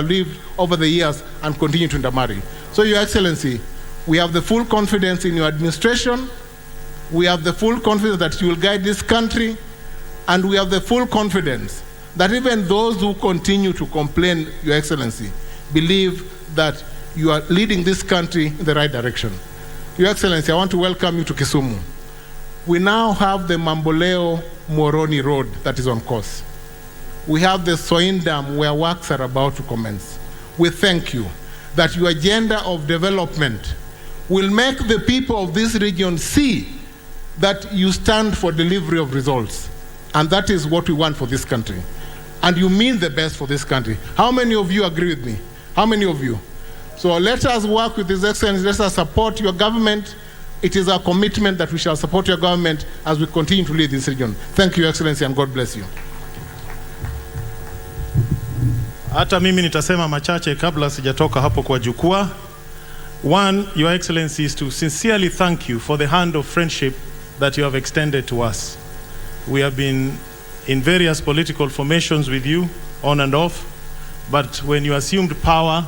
lived over the years and continue to intermarry. So, Your Excellency, we have the full confidence in your administration. We have the full confidence that you will guide this country. And we have the full confidence that even those who continue to complain, Your Excellency, believe that you are leading this country in the right direction. Your Excellency, I want to welcome you to Kisumu. We now have the Mamboleo Moroni Road that is on course. We have the Soin Dam where works are about to commence. We thank you that your agenda of development will make the people of this region see that you stand for delivery of results. And that is what we want for this country. And you mean the best for this country. How many of you agree with me? How many of you? So let us work with His Excellency. Let us support your government. It is our commitment that we shall support your government as we continue to lead this region. Thank you, Your Excellency, and God bless you. Hata mimi nitasema machache kabla sijatoka hapo kwa jukwaa. One, Your Excellency, is to sincerely thank you for the hand of friendship that you have extended to us. We have been in various political formations with you, on and off, but when you assumed power,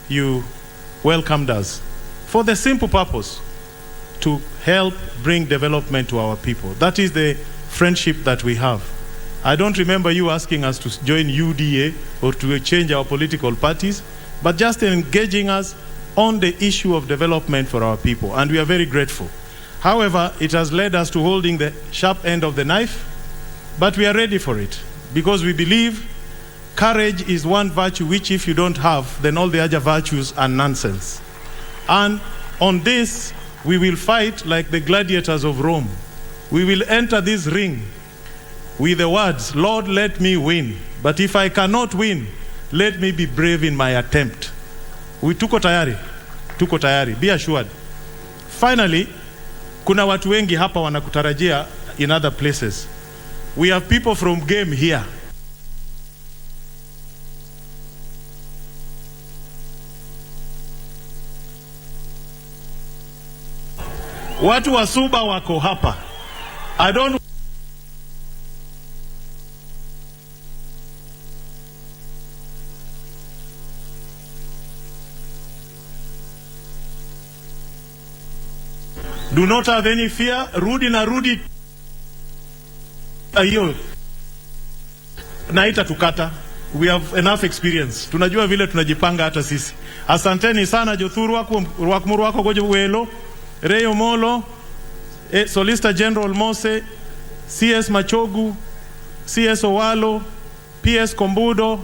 you welcomed us for the simple purpose to help bring development to our people. That is the friendship that we have. I don't remember you asking us to join UDA or to change our political parties, but just engaging us on the issue of development for our people, and we are very grateful. However, it has led us to holding the sharp end of the knife, but we are ready for it because we believe courage is one virtue which if you don't have, then all the other virtues are nonsense. And on this, we will fight like the gladiators of Rome. We will enter this ring with the words, Lord, let me win. But if I cannot win, let me be brave in my attempt. Tuko tayari, be assured. Finally, kuna watu wengi hapa wanakutarajia in other places. We have people from game here. Watu wa Suba wako hapa. I don't do not have any fear. Rudi na rudi. Hiyo naita tukata. We have enough experience. Tunajua vile tunajipanga hata sisi. Asanteni sana Jothuru wako goje welo. Reyo Molo, Solicitor General Mose, CS Machogu, CS Owalo, PS Kombudo,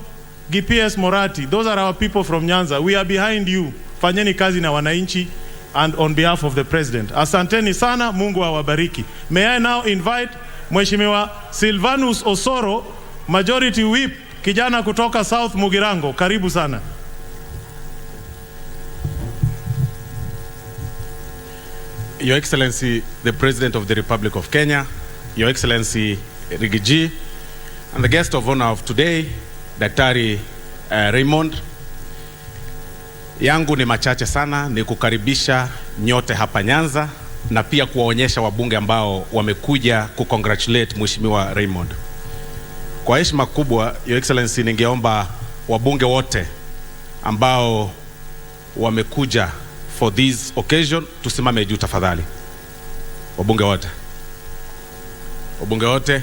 GPS Morati. Those are our people from Nyanza. We are behind you. Fanyeni kazi na wananchi and on behalf of the President. Asanteni sana, Mungu awabariki. May I now invite Mheshimiwa Silvanus Osoro, Majority Whip, kijana kutoka South Mugirango. Karibu sana. Your Excellency, the President of the Republic of Kenya, Your Excellency Rigiji, and the guest of honor of today, Daktari Raymond. Yangu ni machache sana, ni kukaribisha nyote hapa Nyanza na pia kuwaonyesha wabunge ambao wamekuja kukongratulate Mheshimiwa Raymond. Kwa heshima kubwa, Your Excellency, ningeomba wabunge wote ambao wamekuja for this occasion tusimame juu tafadhali. Wabunge wote. Wabunge wote.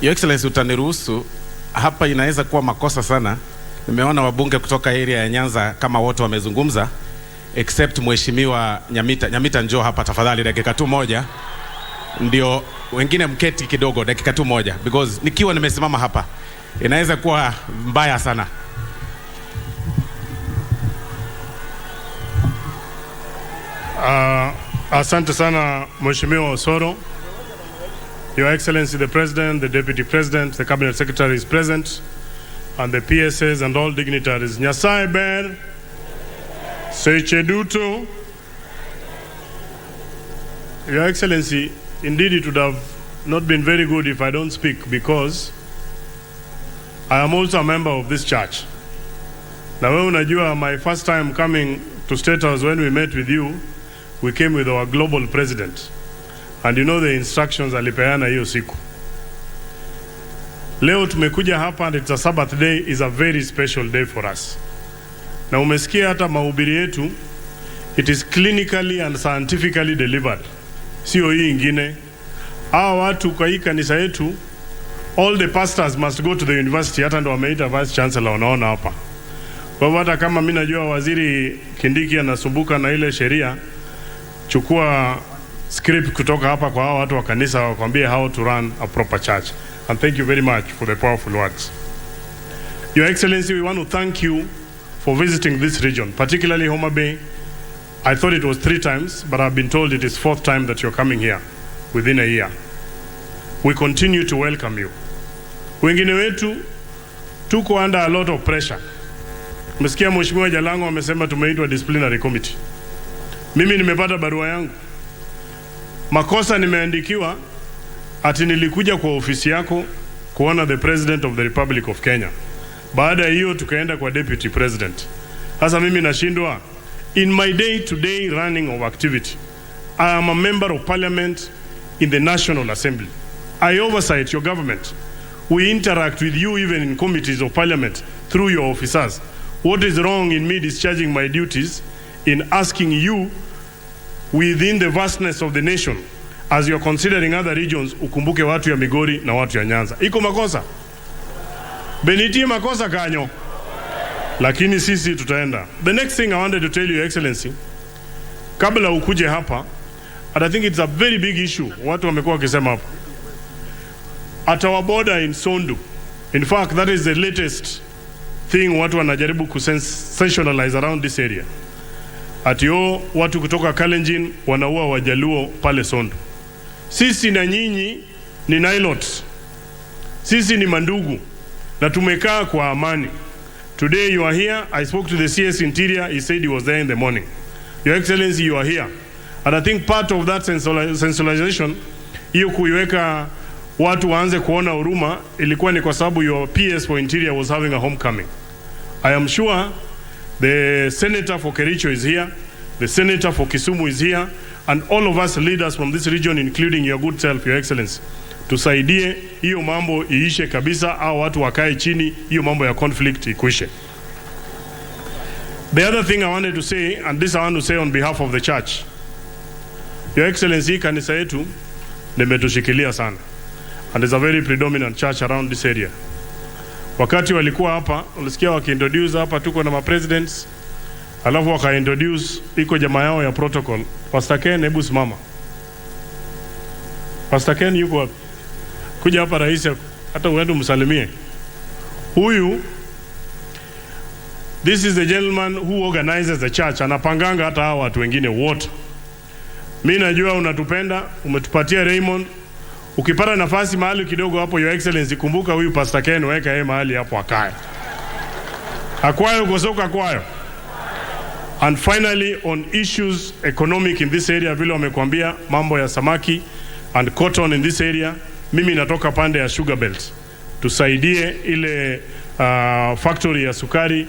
Your Excellency, utaniruhusu hapa inaweza kuwa makosa sana. Nimeona wabunge kutoka area ya Nyanza kama wote wamezungumza except Mheshimiwa Nyamita. Nyamita njoo hapa tafadhali dakika tu moja. Ndio wengine mketi kidogo dakika tu moja because nikiwa nimesimama hapa inaweza kuwa mbaya sana. Asante sana Mheshimiwa Osoro. Your Excellency the President, the Deputy President, the Cabinet Secretary is present, and the PSAs and all dignitaries. Nyasaye ber, seche duto. Your Excellency, indeed it would have not been very good if I don't speak because I am also a member of this church. Na wewe unajua my first time coming to State House when we met with you, we came with our global president. And you know the instructions alipeana hiyo siku. Leo tumekuja hapa and it's a Sabbath day, is a very special day for us. Na umesikia hata mahubiri yetu, it is clinically and scientifically delivered. Sio hii ingine. Hawa watu kwa hii kanisa yetu, all the pastors must go to the university, hata ndo wameita vice chancellor wanaona hapa. Kwa hivyo hata kama mimi najua waziri Kindiki anasumbuka na ile sheria, chukua script kutoka hapa kwa hawa watu wa kanisa wakwambie how to run a proper church. And thank you very much for the powerful words. Your Excellency, we want to thank you for visiting this region, particularly Homa Bay. I thought it was 3 times, but I've been told it is 4th time that you're coming here within a year. We continue to welcome you. Wengine wetu tuko under a lot of pressure. Msikia Mheshimiwa Jalango amesema tumeitwa disciplinary committee. Mimi nimepata barua yangu. Makosa nimeandikiwa ati nilikuja kwa ofisi yako kuona the President of the Republic of Kenya. Baada hiyo tukaenda kwa Deputy President. Sasa mimi nashindwa. In my day-to-day running of activity, I am a member of parliament in the National Assembly. I oversight your government. We interact with you even in committees of parliament through your officers. What is wrong in me discharging my duties in asking you within the vastness of the nation, as you are considering other regions, ukumbuke watu ya Migori na watu ya Nyanza? Iko makosa? Benitie makosa kanyo. Lakini sisi tutaenda. The next thing I wanted to tell you, Your Excellency, kabla ukuje hapa, and I think it's a very big issue, watu wamekuwa wakisema hapa. At our border in Sondu, in fact, that is the latest thing watu wanajaribu kusensationalize around this area. Atio watu kutoka Kalenjin wanaua Wajaluo pale Sondu. Sisi na nyinyi ni Nilots. Sisi ni mandugu na tumekaa kwa amani. Today you are here. I spoke to the CS Interior. He said he was there in the morning. Your Excellency, you are here. And I think part of that sensationalization, hiyo kuiweka watu waanze kuona huruma, ilikuwa ni kwa sababu your PS for Interior was having a homecoming. I am sure the Senator for Kericho is here, the Senator for Kisumu is here, and all of us leaders from this region, including your good self, Your Excellency, tusaidie hiyo mambo iishe kabisa, au watu wakae chini, hiyo mambo ya conflict ikuishe. The other thing I wanted to say, and this I want to say on behalf of the church, Your Excellency, kanisa yetu limetushikilia sana, and it's a very predominant church around this area. Wakati walikuwa hapa, ulisikia wakiintroduce hapa tuko na ma-presidents, alafu waka-introduce iko jamaa yao ya protocol. Pastor Ken, hebu simama. Pastor Ken yuko wapi? Kuja hapa rais, hata uende msalimie. Huyu, this is the gentleman who organizes the church. Anapanganga hata hawa watu wengine wote. Mimi najua unatupenda, umetupatia Raymond. Ukipata nafasi mahali kidogo hapo, Your Excellency, kumbuka huyu Pastor Ken, weka yeye mahali hapo akae. Akwayo kusoka kwayo. And finally, on issues economic in this area, vile wamekwambia mambo ya samaki and cotton in this area, mimi natoka pande ya Sugar Belt. Tusaidie ile factory ya sukari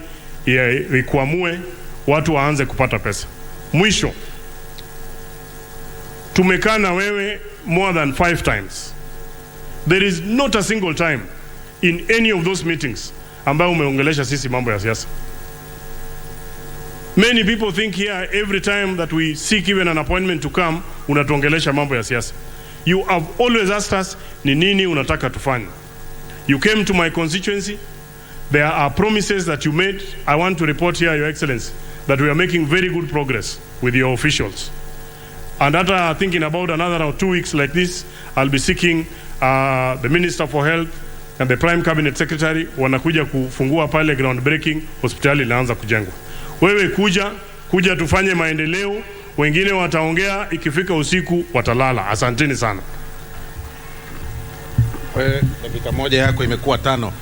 ikuamue, watu waanze kupata pesa. Mwisho, tumekaa na wewe more than 5 times. There is not a single time in any of those meetings ambayo umeongelesha sisi mambo ya siasa. Many people think here every time that we seek even an appointment to come, unatuongelesha mambo ya siasa. You have always asked us, ni nini unataka tufanye? You came to my constituency. There are promises that you made. I want to report here, Your Excellency, that we are making very good progress with your officials. And after thinking about another 2 weeks like this, I'll be seeking the Minister for Health and the Prime Cabinet Secretary, wanakuja kufungua pale groundbreaking, hospitali inaanza kujengwa. Wewe kuja tufanye maendeleo, wengine wataongea, ikifika usiku watalala. Asanteni sana. Dakika moja yako imekuwa 5.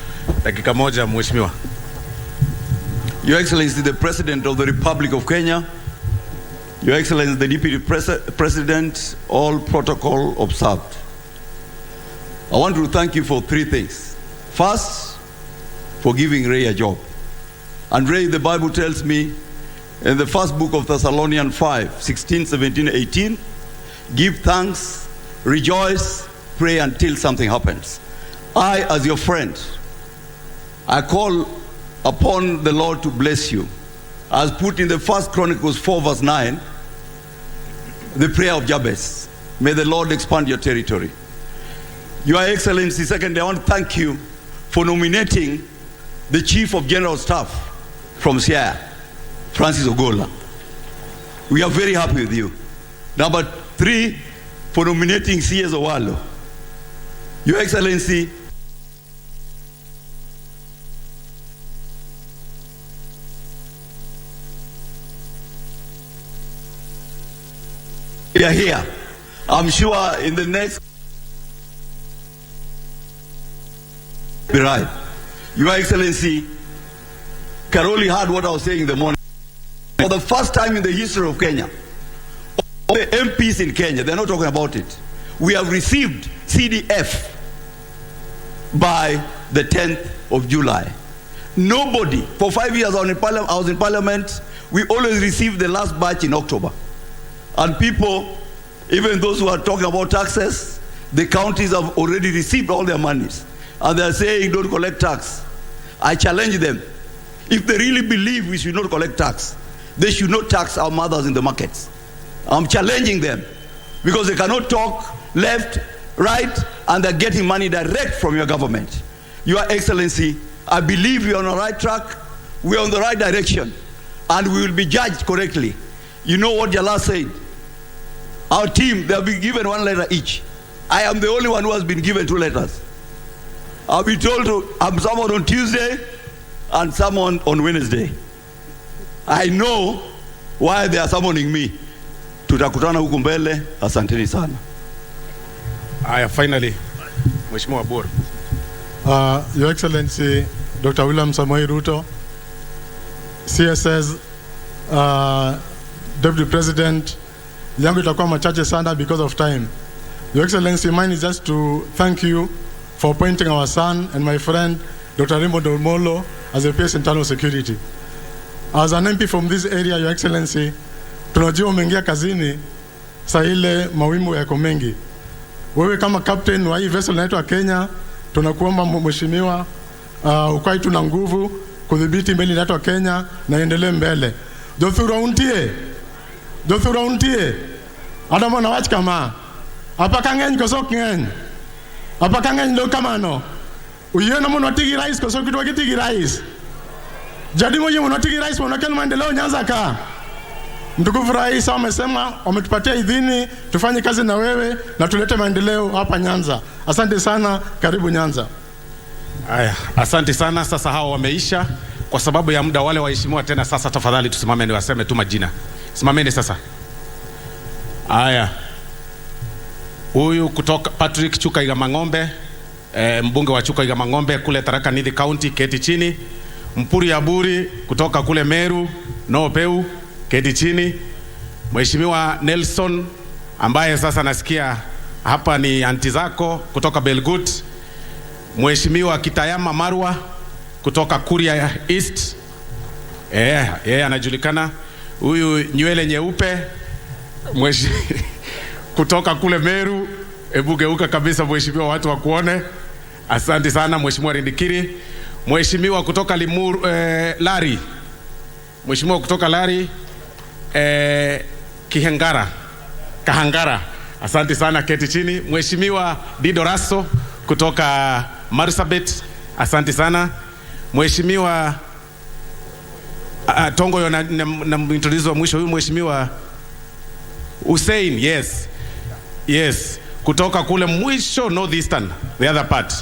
Dakika moja, Mheshimiwa. Your Excellency, the President of the Republic of Kenya, Your Excellency, the Deputy President, all protocol observed. I want to thank you for 3 things. First, for giving Ray a job. And Ray, the Bible tells me in the first book of Thessalonians 5, 16, 17, 18, give thanks, rejoice, pray until something happens. I, as your friend, I call upon the Lord to bless you. As put in the 1 Chronicles 4 verse 9, the prayer of Jabez. May the Lord expand your territory. Your Excellency, secondly, I want to thank you for nominating the Chief of General Staff from Siaya, Francis Ogola. We are very happy with you. Number 3, for nominating C.S. Owalo. Your Excellency, we are here. I'm sure in the next be right. Your Excellency, Karoli heard what I was saying in the morning. For the first time in the history of Kenya, all the MPs in Kenya, they're not talking about it. We have received CDF by the 10th of July. Nobody, for 5 years I was in Parliament, we always received the last batch in October. And people, even those who are talking about taxes, the counties have already received all their monies. And they are saying don't collect tax. I challenge them. If they really believe we should not collect tax, they should not tax our mothers in the markets. I'm challenging them because they cannot talk left, right, and they're getting money direct from your government. Your Excellency, I believe we are on the right track, we are on the right direction, and we will be judged correctly. You know what Jala said? Our team, they have been given 1 letter each. I am the only one who has been given 2 letters. I'll be told to, I'm summoned on Tuesday and summoned on Wednesday. I know why they are summoning me. Tutakutana huku mbele. Asanteni sana. Finally, Mheshimiwa Bor. Your Excellency, Dr. William Samoei Ruto, CSS, Deputy President, yangu itakuwa machache sana because of time. Your Excellency, mine is just to thank you for appointing our son and my friend, Dr. Raymond Omolo, as a PS Internal Security. As an MP from this area, Your Excellency, tunajua umeingia kazini saa ile mawimbo yako mengi. Wewe kama captain wa hii vessel inaitwa Kenya, tunakuomba mheshimiwa, ukai tuna nguvu kudhibiti meli inaitwa Kenya na endelee mbele. Dothura untie. Adamo na wach kama. Apaka ngeny kosok ngeny. Apaka ngeny lo kamano. Uyena mwana tigi rais kosok kitwa kitigi rais. Jadi moja mwana tigi rais mwana kenu maendeleo Nyanza ka. Mtukufu rais amesema wametupatia idhini tufanye kazi na wewe na tulete maendeleo hapa Nyanza. Asante sana, karibu Nyanza. Aya, asante sana. Sasa hao wameisha kwa sababu ya muda. Wale waheshimiwa tena sasa tafadhali tusimame ni waseme tu majina. Simameni sasa. Aya. Huyu kutoka Patrick Chuka Igamang'ombe, mbunge wa Chuka Igamang'ombe kule Tharaka Nithi County, keti chini. Mpuri Aburi kutoka kule Meru, Noopeu, keti chini. Mheshimiwa Nelson ambaye sasa nasikia hapa ni anti zako kutoka Belgut. Mheshimiwa Kitayama Marwa kutoka Kuria East. Yeye anajulikana. Huyu nywele nyeupe kutoka kule Meru, hebu geuka kabisa mheshimiwa, watu wakuone. Asante sana Mheshimiwa Rindikiri. Mheshimiwa kutoka Limuru, Lari. Mheshimiwa kutoka Lari, Kahangara. Asante sana, keti chini. Mheshimiwa Dido Raso kutoka Marsabit. Asante sana. Mheshimiwa Tongo na introduce wa mwisho huyu Mheshimiwa Hussein, yes, kutoka kule mwisho Northeastern, the other part.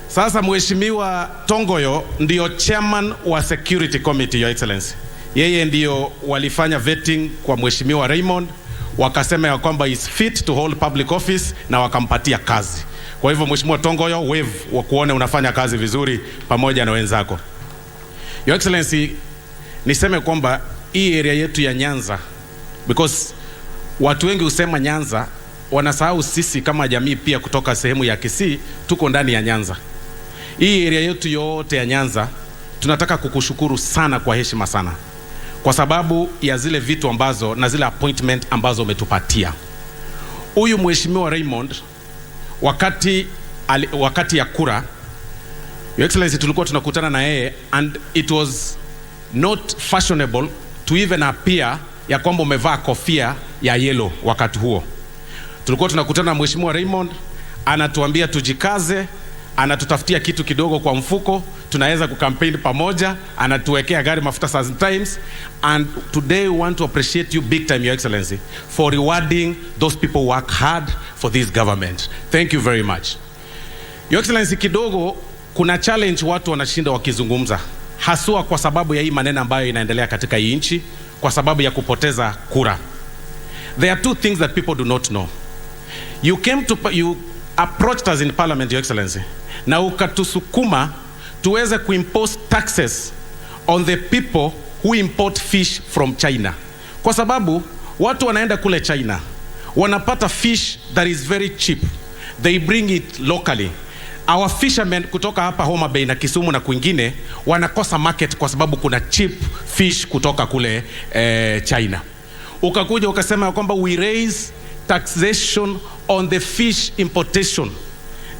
Sasa Mheshimiwa Tongoyo ndio chairman wa Security Committee, Your Excellency. Yeye ndio walifanya vetting kwa Mheshimiwa Raymond, wakasema ya kwamba is fit to hold public office na wakampatia kazi. Kwa hivyo Mheshimiwa Tongoyo, wave wa kuone unafanya kazi vizuri pamoja na wenzako. Your Excellency, niseme kwamba hii area yetu ya Nyanza, because watu wengi usema Nyanza, wanasahau sisi kama jamii pia kutoka sehemu ya Kisii tuko ndani ya Nyanza. Hii area yetu yote ya Nyanza tunataka kukushukuru sana kwa heshima sana, kwa sababu ya zile vitu ambazo na zile appointment ambazo umetupatia. Huyu Mheshimiwa Raymond, wakati wakati ya kura, Your Excellency, tulikuwa tunakutana na yeye, and it was not fashionable to even appear ya kwamba umevaa kofia ya yellow. Wakati huo tulikuwa tunakutana na Mheshimiwa Raymond, anatuambia tujikaze, anatutafutia kitu kidogo kwa mfuko, tunaweza kukampeni pamoja, anatuwekea gari mafuta sometimes. And today we want to appreciate you big time, Your Excellency, for rewarding those people who work hard for this government. Thank you very much. Your Excellency, kidogo kuna challenge watu wanashinda wakizungumza, haswa kwa sababu ya hii maneno ambayo inaendelea katika hii nchi, kwa sababu ya kupoteza kura. There are two things that people do not know. You approached us in parliament, Your Excellency, na ukatusukuma tuweze kuimpose taxes on the people who import fish from China, kwa sababu watu wanaenda kule China wanapata fish that is very cheap, they bring it locally. Our fishermen kutoka hapa Homa Bay na Kisumu na kwingine wanakosa market kwa sababu kuna cheap fish kutoka kule China. Ukakuja ukasema kwamba we raise taxation on the fish importation,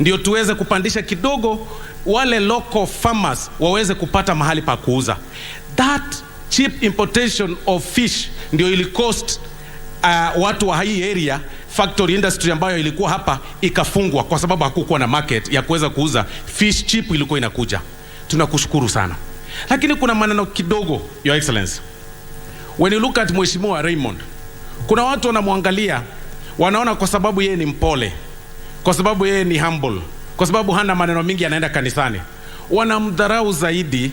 ndio tuweze kupandisha kidogo wale local farmers waweze kupata mahali pa kuuza. That cheap importation of fish ndio ili cost watu wa hii area, factory industry ambayo ilikuwa hapa ikafungwa kwa sababu hakukuwa na market ya kuweza kuuza fish cheap ilikuwa inakuja. Tunakushukuru sana. Lakini kuna maneno kidogo, Your Excellency. When you look at Mheshimiwa Raymond, kuna watu wanamwangalia, wanaona kwa sababu yeye ni mpole, kwa sababu yeye ni humble, kwa sababu hana maneno mingi, anaenda kanisani, wanamdharau zaidi.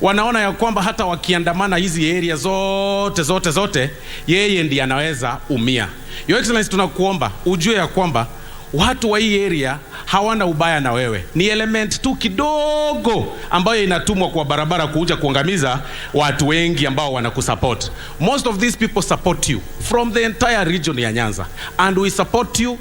Wanaona ya kwamba hata wakiandamana hizi area zote yeye ndiye anaweza umia. Your Excellency, tunakuomba ujue ya kwamba watu wa hii area hawana ubaya na wewe, ni element tu kidogo ambayo inatumwa kwa barabara kuja kuangamiza watu wengi ambao wanakusupport. Most of these people support you from the entire region ya Nyanza, and we support you.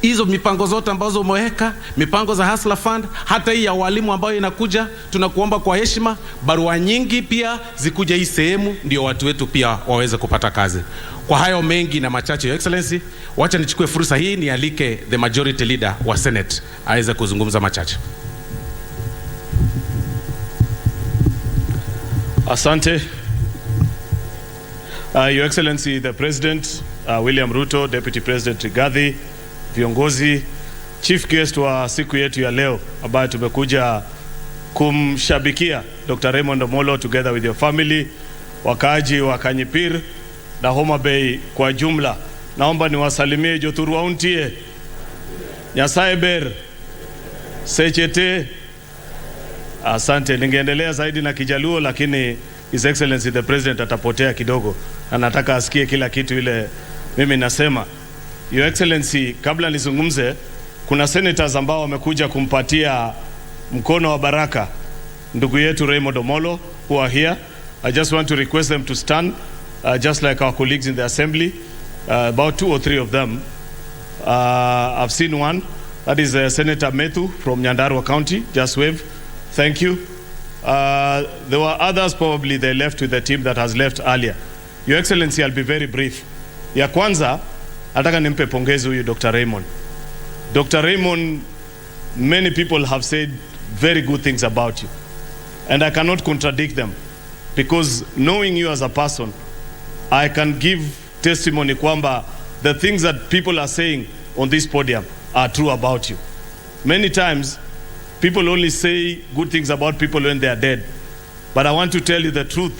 Hizo mipango zote ambazo umeweka, mipango za Hustler Fund, hata hii ya walimu ambayo inakuja, tunakuomba kwa heshima barua nyingi pia zikuja hii sehemu, ndio watu wetu pia waweze kupata kazi. Kwa hayo mengi na machache, Your Excellency, wacha nichukue fursa hii nialike the majority leader wa Senate aweze kuzungumza machache. Asante. Your Excellency, the President, William Ruto, Deputy President Rigathi, viongozi, chief guest wa siku yetu ya leo ambaye tumekuja kumshabikia Dr. Raymond Omolo together with your family, wakaaji wa Kanyipir na Homa Bay kwa jumla. Naomba niwasalimie Jothuru Wauntie, Nyasaye Ber, Sechete. Asante. Ningeendelea zaidi na Kijaluo, lakini His Excellency the President atapotea kidogo, anataka asikie kila kitu ile mimi nasema. Your Excellency, kabla nizungumze, kuna senators ambao wamekuja kumpatia mkono wa baraka ndugu yetu Raymond Omolo who are here. I just want to request them to stand, just like our colleagues in the assembly, about 2 or 3 of them. I've seen one, that is Senator Methu from Nyandarua County. Just wave. Thank you. There were others, probably they left with the team that has left earlier. Your Excellency, I'll be very brief. Ya kwanza, nataka nimpe pongezi huyu Dr. Raymond. Dr. Raymond, many people have said very good things about you, and I cannot contradict them, because knowing you as a person, I can give testimony kwamba the things that people are saying on this podium are true about you. Many times, people only say good things about people when they are dead, but I want to tell you the truth,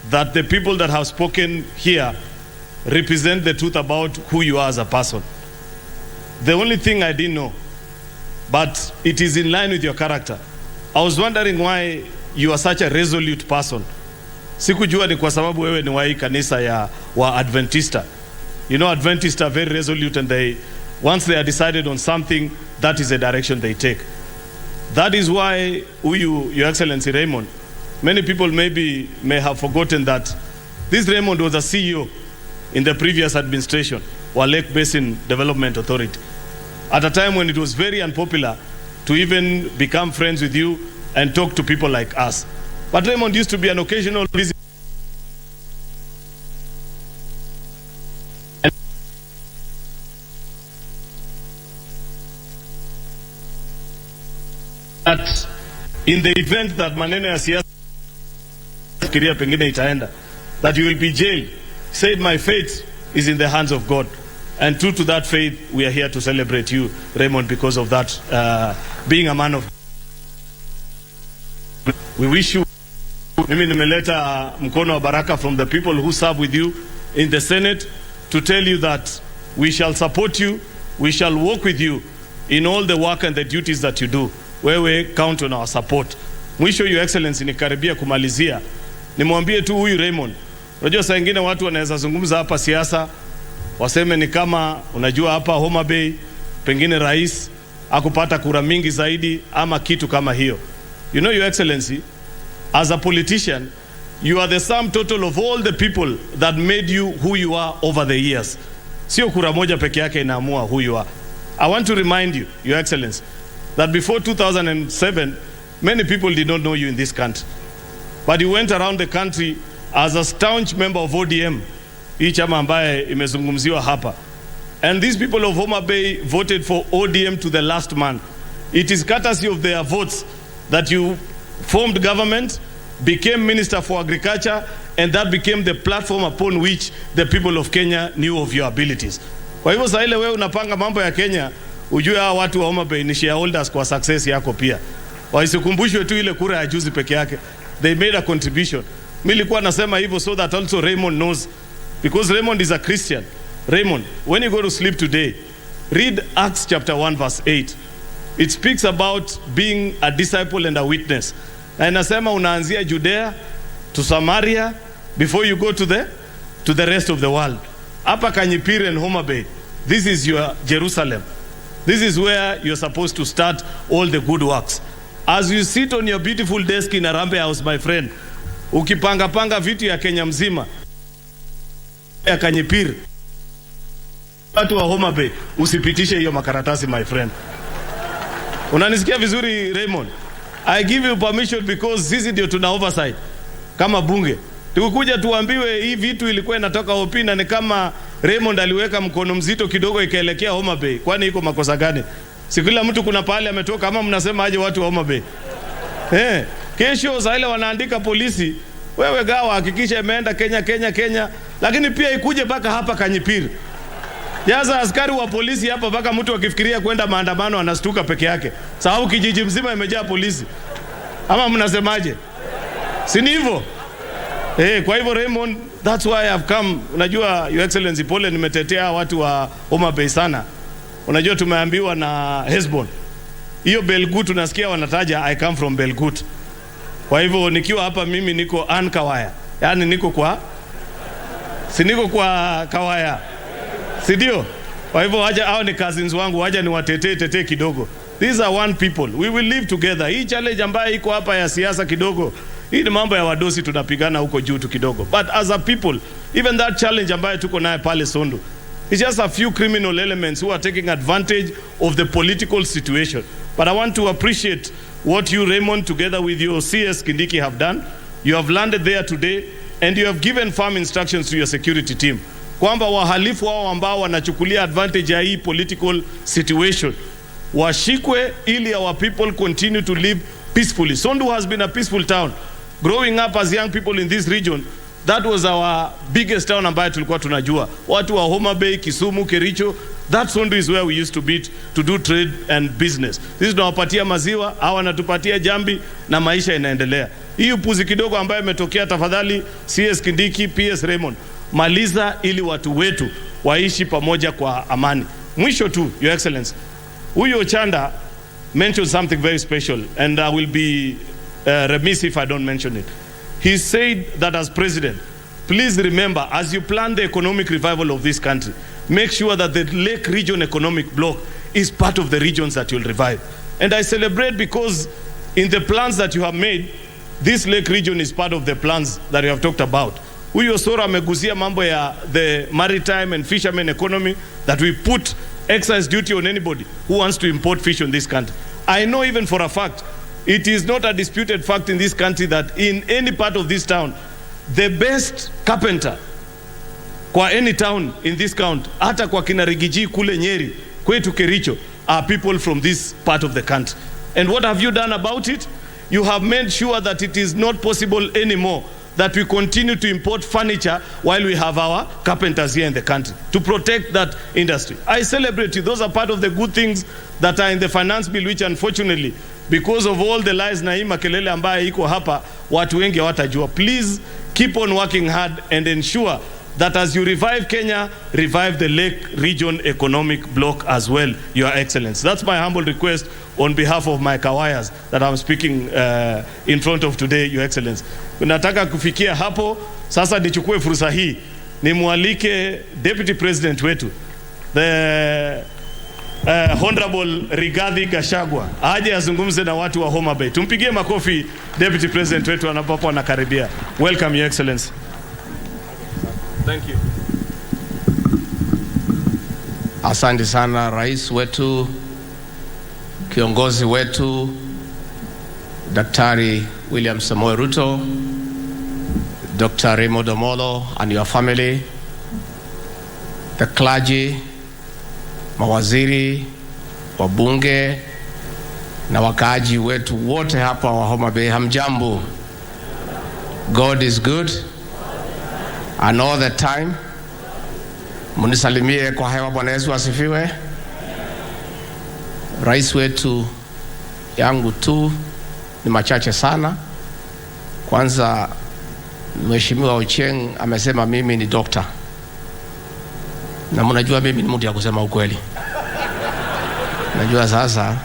that the people that have spoken here represent the truth about who you are as a person. The only thing I didn't know, but it is in line with your character. I was wondering why you are such a resolute person. Sikujua ni kwa sababu wewe ni wa hii kanisa ya wa Adventista. You know, Adventists are very resolute, and once they are decided on something, that is the direction they take. That is why Your Excellency Raymond, many people may have forgotten that this Raymond was a CEO in the previous administration, or Lake Basin Development Authority, at a time when it was very unpopular to even become friends with you and talk to people like us. But Raymond used to be an occasional visit. that in the event that maneno ya siasa fikiria pengine itaenda, that you will be jailed, said my fate is in the hands of God. And true to that faith, we are here to celebrate you, Raymond, because of that, being a man of. We wish you. Mimi nimeleta mkono wa baraka from the people who serve with you in the Senate to tell you that we shall support you, we shall work with you in all the work and the duties that you do. Wewe count on our support. Mwisho, Your Excellency, nikaribia kumalizia. Nimwambie tu huyu Raymond. Unajua saa nyingine watu wanaweza zungumza hapa siasa, waseme ni kama unajua hapa Homa Bay pengine rais akupata kura mingi zaidi ama kitu kama hiyo. You know, Your Excellency, as a politician, you are the sum total of all the people that made you who you are over the years. Sio kura moja peke yake inaamua who you are. I want to remind you, Your Excellency, that before 2007, many people did not know you in this country. But you went around the country as a staunch member of ODM, hii chama ambaye imezungumziwa hapa. And these people of Homa Bay voted for ODM to the last man. It is courtesy of their votes that you formed government, became Minister for Agriculture, and that became the platform upon which the people of Kenya knew of your abilities. Kwa hivyo saa ile wewe unapanga mambo ya Kenya, ujue hawa watu wa Homa Bay ni shareholders kwa success yako pia. Wasikumbushwe tu ile kura ya juzi peke yake. They made a contribution. Mimi nilikuwa nasema hivyo so that also Raymond knows, because Raymond is a Christian. Raymond, when you go to sleep today, read Acts chapter 1 verse 8. It speaks about being a disciple and a witness. Na inasema unaanzia Judea to Samaria before you go to the rest of the world. Hapa Kanyipiri and Homa Bay, this is your Jerusalem. This is where you're supposed to start all the good works. As you sit on your beautiful desk in Arambe House, my friend, ukipanga vitu ya Kenya mzima, ya Kanyipiri, watu wa Homa Bay, usipitishe hiyo makaratasi, my friend. Unanisikia vizuri, Raymond? I give you permission because sisi ndio tuna oversight kama bunge. Tukukuja tuambiwe hii vitu ilikuwa inatoka opina, ni kama Raymond aliweka mkono mzito kidogo ikaelekea Homa Bay. Kwani iko makosa gani? Si kila mtu kuna pahali ametoka, kama mnasema aje watu wa Homa Bay. Kesho saa ile wanaandika polisi, wewe gawa hakikisha imeenda Kenya, lakini pia ikuje baka hapa Kanyipiri. Jaza askari wa polisi hapa baka mtu akifikiria kwenda maandamano anastuka peke yake. Sababu kijiji mzima imejaa polisi. Ama mnasemaje? Si ni hivyo? Kwa hivyo Raymond, that's why I have come. Unajua Your Excellency, pole nimetetea watu wa Homa Bay sana. Unajua tumeambiwa na Hesbon. Hiyo Belgut tunasikia wanataja I come from Belgut. Kwa hivyo nikiwa hapa mimi niko Ankawaya. Yaani niko kwa Kawaya. Si ndio? Kwa hivyo waja hao ni cousins wangu, waja ni watetee kidogo. These are one people. We will live together. Hii challenge ambayo iko hapa ya siasa kidogo, hii ni mambo ya wadosi tunapigana huko juu tu kidogo. But as a people, even that challenge ambayo tuko naye pale Sondu, it's just a few criminal elements who are taking advantage of the political situation. But I want to appreciate what you, Raymond, together with your CS Kindiki have done. You have landed there today and you have given firm instructions to your security team kwamba wahalifu wao ambao wanachukulia advantage ya hii political situation washikwe ili our people continue to live peacefully. Sondu has been a peaceful town. Growing up as young people in this region, that was our biggest town ambayo tulikuwa tunajua. Watu wa Homa Bay, Kisumu, Kericho, that Sondu is where we used to be to do trade and business. This tunawapatia maziwa, hawa wanatupatia jambi na maisha inaendelea. Hii upuzi kidogo ambayo imetokea, tafadhali CS Kindiki, PS Raymond, maliza ili watu wetu waishi pamoja kwa amani. Mwisho tu, Your Excellency, huyo Chanda mentioned something very special and I will be remiss if I don't mention it. He said that as president, please remember, as you plan the economic revival of this country, make sure that the Lake Region Economic Bloc is part of the regions that you'll revive. And I celebrate because in the plans that you have made, this Lake Region is part of the plans that you have talked about. Huyo Sora ameguzia mambo ya the maritime and fishermen economy, that we put excise duty on anybody who wants to import fish in this country. I know even for a fact, it is not a disputed fact in this country that in any part of this town, the best carpenter kwa any town in this county, hata kwa kina Rigiji kule Nyeri, kwetu Kericho, are people from this part of the country. And what have you done about it? You have made sure that it is not possible anymore that we continue to import furniture while we have our carpenters here in the country, to protect that industry. I celebrate you. Those are part of the good things that are in the finance bill, which unfortunately, because of all the lies na hii makelele ambaye iko hapa, watu wengi hawatajua. Please keep on working hard and ensure that as you revive Kenya, revive the Lake Region Economic Bloc as well, Your Excellency. That's my humble request on behalf of my Kawayas that I'm speaking in front of today, Your Excellency. Nataka kufikia hapo, sasa nichukue fursa hii, nimwalike Deputy President wetu, the Honorable Rigathi Gachagua, aje azungumze na watu wa Homa Bay. Tumpigie makofi Deputy President wetu anapopo anakaribia. Welcome, Your Excellency. Thank you. Asante sana rais wetu, kiongozi wetu Daktari William Samoei Ruto, Dr. Raymond Omolo and your family, the clergy, mawaziri, wabunge na wakaaji wetu wote hapa wa Homa Bay, hamjambo. God is good and all the time. Munisalimie kwa hewa. Bwana Yesu asifiwe. Rais wetu, yangu tu ni machache sana. Kwanza, Mheshimiwa Ochieng amesema mimi ni doctor. Na mnajua mimi ni mtu ya kusema ukweli. Najua sasa,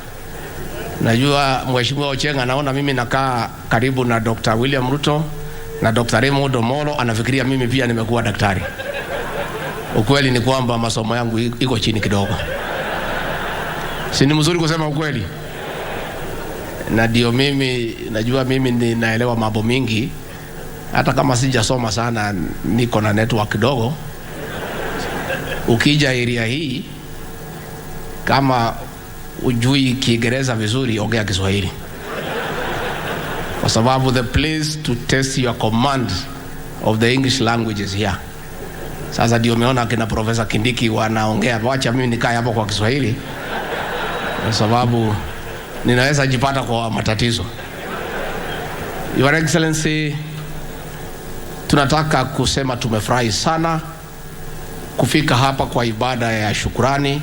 najua Mheshimiwa Ochieng anaona mimi nakaa karibu na Dr. William Ruto na Dr. Raymond Omolo, anafikiria mimi pia nimekuwa daktari. Ukweli ni kwamba masomo yangu iko chini kidogo. Si ni mzuri kusema ukweli? Na ndio mimi najua mimi ninaelewa mambo mingi, hata kama sijasoma sana, niko na network kidogo. Ukija area hii, kama ujui Kiingereza vizuri, ongea Kiswahili, kwa sababu the place to test your command of the English language is here. Sasa ndio umeona kina Professor Kindiki wanaongea, wacha mimi nikae hapo kwa Kiswahili, kwa sababu ninaweza jipata kwa matatizo. Your Excellency, tunataka kusema tumefurahi sana kufika hapa kwa ibada ya shukrani,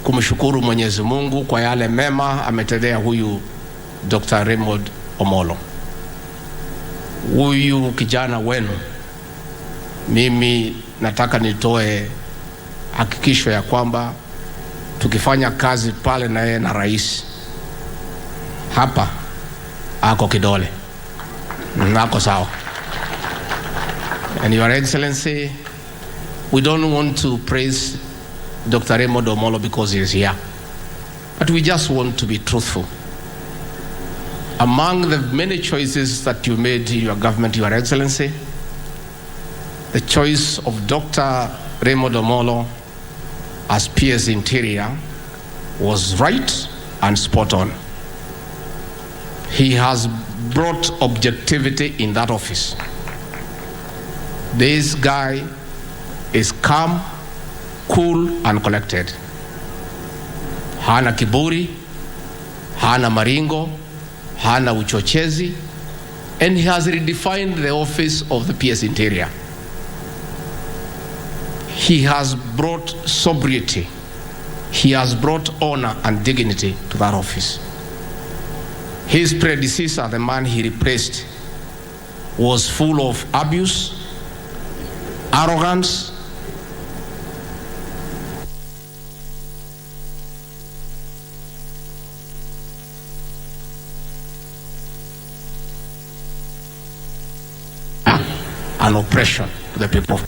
kumshukuru Mwenyezi Mungu kwa yale mema ametendea huyu Dr. Raymond Omolo. Huyu kijana wenu, mimi nataka nitoe hakikisho ya kwamba tukifanya kazi pale na yeye na rais, hapa ako kidole, nako sawa. And Your Excellency, we don't want to praise Dr. Raymond Omolo because he is here, but we just want to be truthful. Among the many choices that you made in your government, Your Excellency, the choice of Dr. Raymond Omolo as PS Interior was right and spot on. He has brought objectivity in that office. This guy is calm, cool and collected. Hana kiburi, hana maringo, hana uchochezi, and he has redefined the office of the PS Interior. He has brought sobriety. He has brought honor and dignity to that office. His predecessor, the man he replaced, was full of abuse, arrogance, and oppression to the people.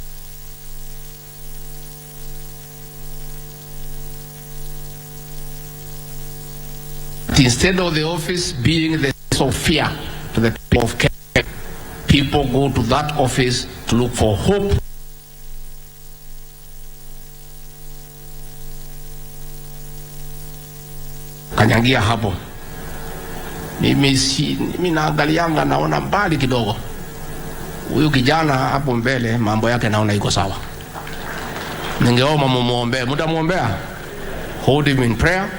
Instead of the office being the source of fear to the people of Kenya, people go to that office to look for hope. Kanyangia hapo. Mimi naangalianga naona mbali kidogo. Huyu kijana hapo mbele mambo yake naona iko sawa. Ningeomba mumuombe, mtamuombea. Hold him in prayer.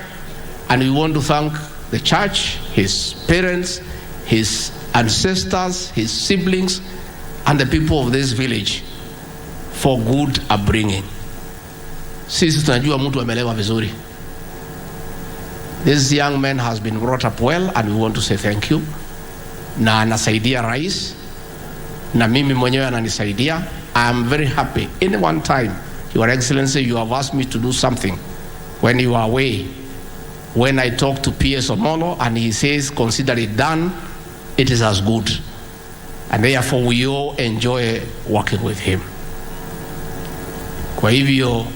And we want to thank the church, his parents, his ancestors, his siblings, and the people of this village for good upbringing. Sisi tunajua mtu amelewa vizuri. This young man has been brought up well, and we want to say thank you. Na anasaidia rais, na mimi mwenyewe ananisaidia. I am very happy. In one time, Your Excellency, you have asked me to do something when you are away. When I talk to PS Omolo and he says, consider it done, it is as good. And therefore we all enjoy working with him. Kwa hivyo,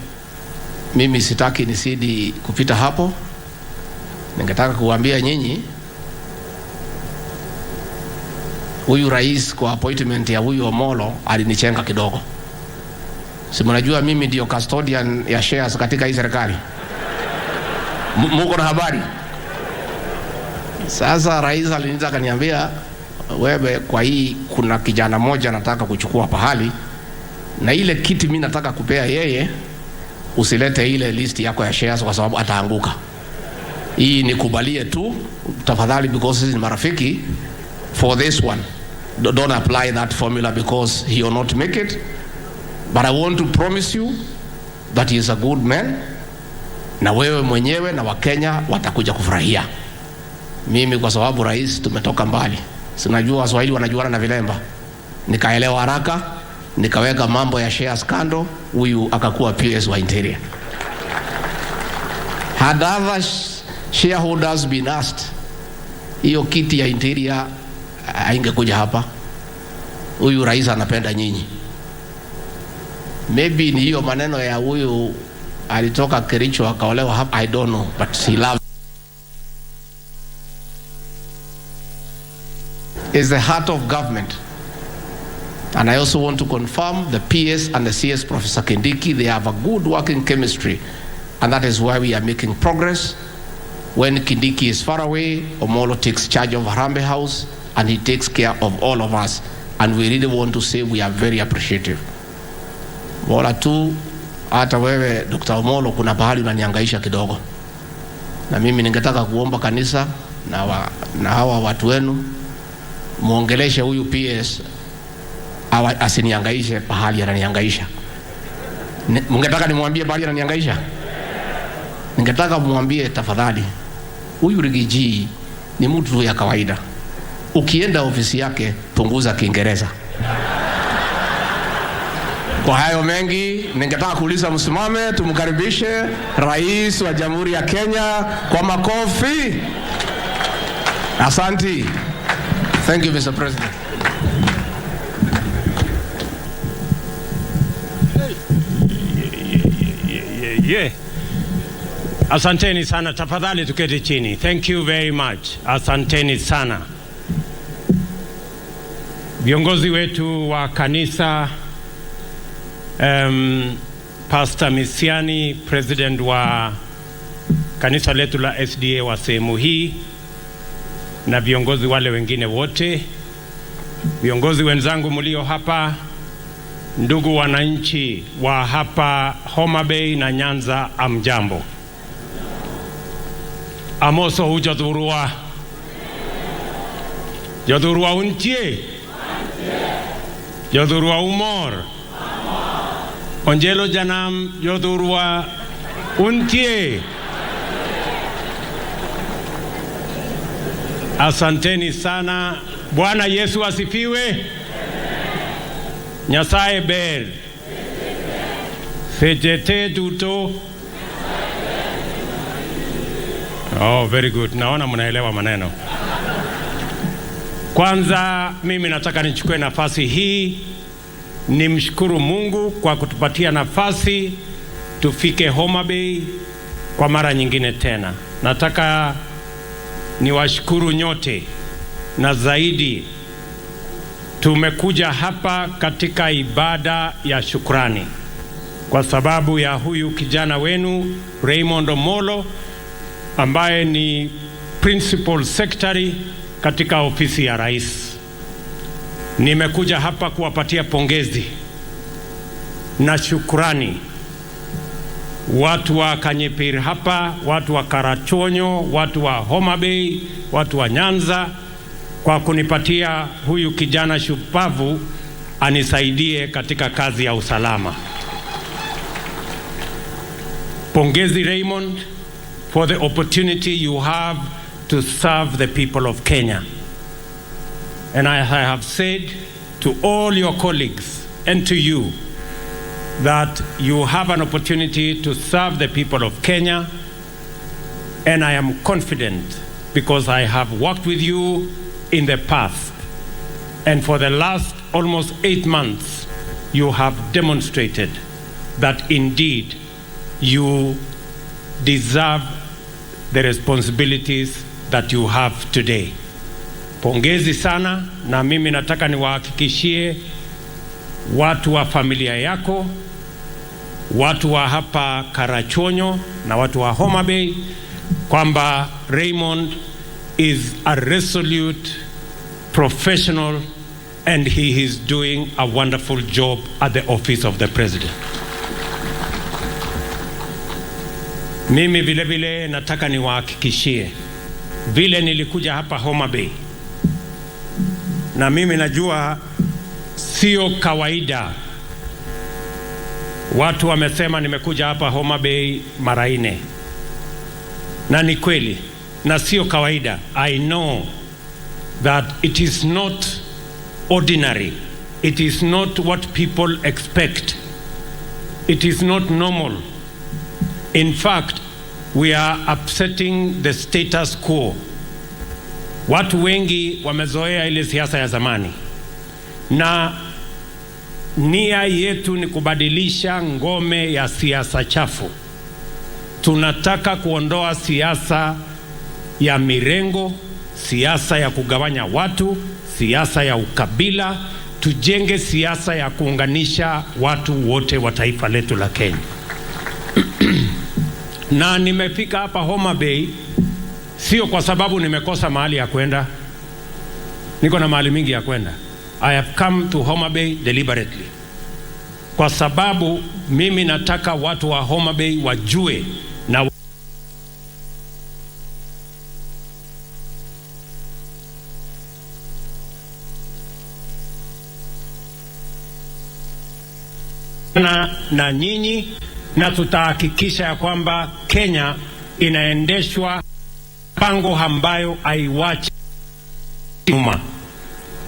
mimi sitaki nisidi kupita hapo. Ningetaka kuambia nyinyi, huyu rais kwa appointment ya huyu Omolo alinichenga kidogo. Si mnajua mimi ndio custodian ya shares katika hii serikali. Muko na habari? Sasa rais aliniita akaniambia, wewe kwa hii kuna kijana moja nataka kuchukua pahali, na ile kiti mimi nataka kupea yeye, usilete ile list yako ya shares kwa sababu ataanguka. Hii nikubalie tu tafadhali, because sisi ni marafiki. For this one, don't apply that formula because he will not make it. But I want to promise you that he is a good man, na wewe mwenyewe na Wakenya watakuja kufurahia. Mimi kwa sababu rais tumetoka mbali, sinajua Waswahili wanajuana na vilemba, nikaelewa haraka, nikaweka mambo ya shares kando, huyu akakuwa PS wa Interior. Had other shareholders been asked, hiyo kiti ya Interior haingekuja hapa. Huyu rais anapenda nyinyi. Maybe ni hiyo maneno ya huyu alitoka Kericho akaolewa hapa, I don't know, but he loves. Is the heart of government. And I also want to confirm the PS and the CS Professor Kindiki, they have a good working chemistry, and that is why we are making progress. When Kindiki is far away, Omolo takes charge of Harambee House, and he takes care of all of us, and we really want to say we are very appreciative. Bora tu hata wewe Dr. Omolo kuna pahali unanihangaisha kidogo, na mimi ningetaka kuomba kanisa na hawa watu wenu muongeleshe huyu PS asinihangaishe pahali ananihangaisha. Mungetaka nimwambie pahali ananihangaisha? Ningetaka muambie tafadhali, huyu Rigiji ni mtu ya kawaida. Ukienda ofisi yake punguza Kiingereza. Kwa hayo mengi, ningetaka kuuliza msimame tumkaribishe Rais wa Jamhuri ya Kenya kwa makofi. Asante. Thank you, Mr. President. Asanteni sana, tafadhali tuketi chini. Thank you very much. Asanteni sana. Viongozi wetu wa kanisa, Pastor Misiani, president wa kanisa letu la SDA wa sehemu hii, na viongozi wale wengine wote, viongozi wenzangu mlio hapa, ndugu wananchi wa hapa Homa Bay na Nyanza, amjambo. Amoso hujadhurua. Jadhurua untie. Jadhurua umor. Onjelo janam jadhurua untie. Asanteni sana. Bwana Yesu asifiwe. Nyasaye ber. Fejete duto. Oh, very good. Naona mnaelewa maneno. Kwanza mimi nataka nichukue nafasi hii nimshukuru Mungu kwa kutupatia nafasi tufike Homa Bay kwa mara nyingine tena. Nataka niwashukuru nyote, na zaidi tumekuja hapa katika ibada ya shukrani kwa sababu ya huyu kijana wenu Raymond Omolo ambaye ni principal secretary katika ofisi ya rais. Nimekuja hapa kuwapatia pongezi na shukrani watu wa Kanyepir hapa, watu wa Karachonyo, watu wa Homa Bay, watu wa Nyanza, kwa kunipatia huyu kijana shupavu anisaidie katika kazi ya usalama. Pongezi Raymond for the opportunity you have to serve the people of Kenya. And I have said to all your colleagues and to you that you have an opportunity to serve the people of Kenya, and I am confident because I have worked with you in the past, and for the last almost 8 months you have demonstrated that indeed you deserve the responsibilities that you have today. Pongezi sana, na mimi nataka niwahakikishie watu wa familia yako, watu wa hapa Karachonyo na watu wa Homa Bay kwamba Raymond is a resolute professional and he is doing a wonderful job at the office of the president. Mimi vile vile nataka niwahakikishie vile nilikuja hapa Homa Bay, na mimi najua sio kawaida. Watu wamesema nimekuja hapa Homa Bay mara 4, na ni kweli, na sio kawaida. I know that it is not ordinary. It is not what people expect. It is not normal. In fact, we are upsetting the status quo. Watu wengi wamezoea ile siasa ya zamani, na nia yetu ni kubadilisha ngome ya siasa chafu. Tunataka kuondoa siasa ya mirengo, siasa ya kugawanya watu, siasa ya ukabila, tujenge siasa ya kuunganisha watu wote wa taifa letu la Kenya. Na nimefika hapa Homa Bay sio kwa sababu nimekosa mahali ya kwenda. Niko na mahali mingi ya kwenda. I have come to Homa Bay deliberately, kwa sababu mimi nataka watu wa Homa Bay wajue na nyinyi, na tutahakikisha ya kwamba Kenya inaendeshwa pango ambayo haiwachi nyuma.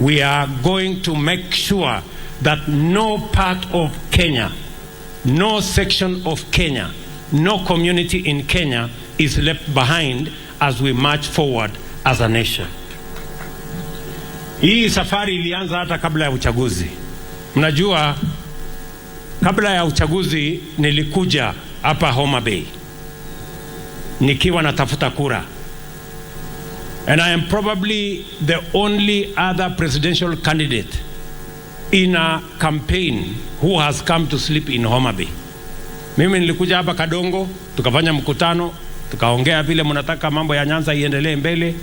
We are going to make sure that no part of Kenya, no section of Kenya, no community in Kenya is left behind as we march forward as a nation. Hii safari ilianza hata kabla ya uchaguzi. Mnajua kabla ya uchaguzi nilikuja hapa Homa Bay nikiwa natafuta kura. And I am probably the only other presidential candidate in a campaign who has come to sleep in Homa Bay. Mimi nilikuja hapa Kadongo, tukafanya mkutano, tukaongea vile mnataka mambo ya Nyanza iendelee mbele.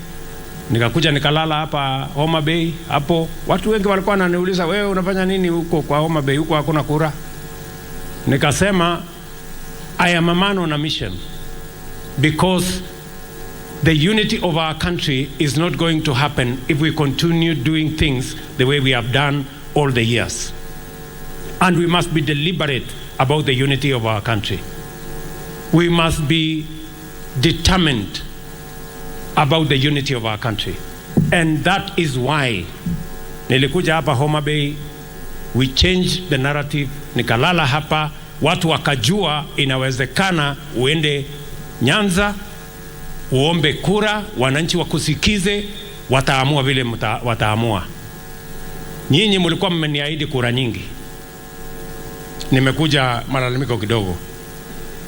Nikakuja nikalala hapa Homa Bay. Hapo watu wengi walikuwa wananiuliza, wewe unafanya nini huko kwa Homa Bay, huko hakuna kura? Nikasema I am a man on a mission, because the unity of our country is not going to happen if we continue doing things the way we have done all the years. And we must be deliberate about the unity of our country. We must be determined about the unity of our country. And that is why nilikuja hapa Homa Bay. We changed the narrative. Nikalala hapa, watu wakajua inawezekana uende Nyanza, uombe kura, wananchi wakusikize, wataamua vile wataamua. Nyinyi mlikuwa mmeniahidi kura nyingi. Nimekuja malalamiko kidogo.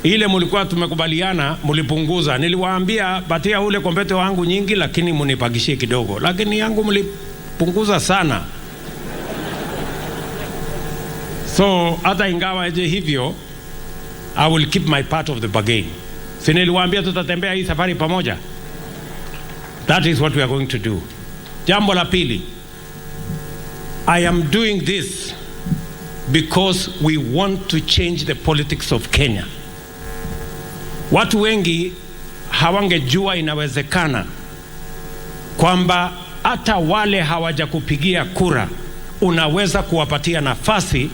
Ile mlikuwa tumekubaliana, mlipunguza. Niliwaambia batia ule kompete wangu nyingi, lakini munipagishie kidogo. Lakini yangu mlipunguza sana. So hata ingawa eje hivyo, I will keep my part of the bargain. Si niliwaambia tutatembea hii safari pamoja. That is what we are going to do. Jambo la pili, I am doing this because we want to change the politics of Kenya. Watu wengi hawangejua inawezekana kwamba hata wale hawajakupigia kura unaweza kuwapatia nafasi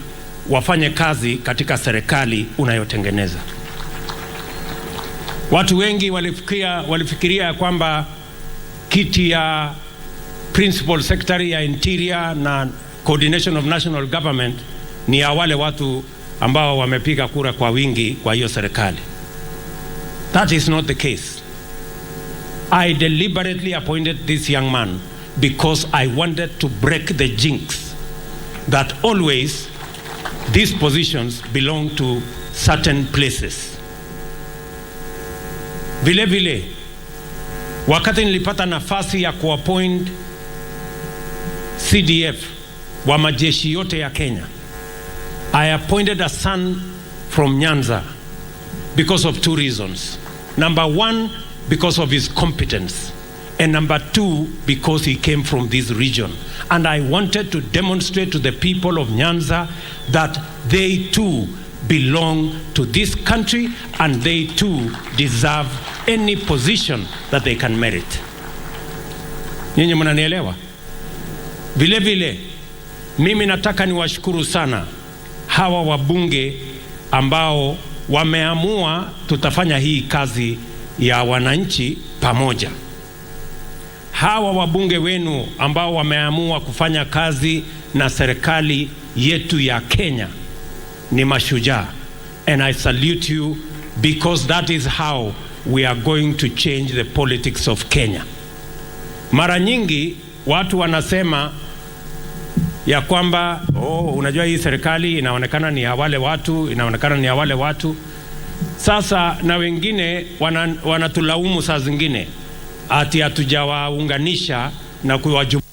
wafanye kazi katika serikali unayotengeneza. Watu wengi walifikiria kwamba kiti ya Principal Secretary ya Interior na Coordination of National Government ni ya wale watu ambao wamepiga kura kwa wingi kwa hiyo serikali. That is not the case. I deliberately appointed this young man because I wanted to break the jinx that always these positions belong to certain places. Vile vile, wakati nilipata nafasi ya kuappoint CDF wa majeshi yote ya Kenya, I appointed a son from Nyanza because of two reasons. Number one, because of his competence. And number two, because he came from this region. And I wanted to demonstrate to the people of Nyanza that they too belong to this country and they too deserve any position that they can merit. Nyinyi mnanielewa? Vile vile, mimi nataka niwashukuru sana hawa wabunge ambao wameamua tutafanya hii kazi ya wananchi pamoja. Hawa wabunge wenu ambao wameamua kufanya kazi na serikali yetu ya Kenya ni mashujaa. And I salute you because that is how we are going to change the politics of Kenya. Mara nyingi watu wanasema ya kwamba unajua hii serikali inaonekana ni ya wale watu, inaonekana ni ya wale watu. Sasa na wengine wanatulaumu saa zingine ati hatujawaunganisha na kuwajumuisha.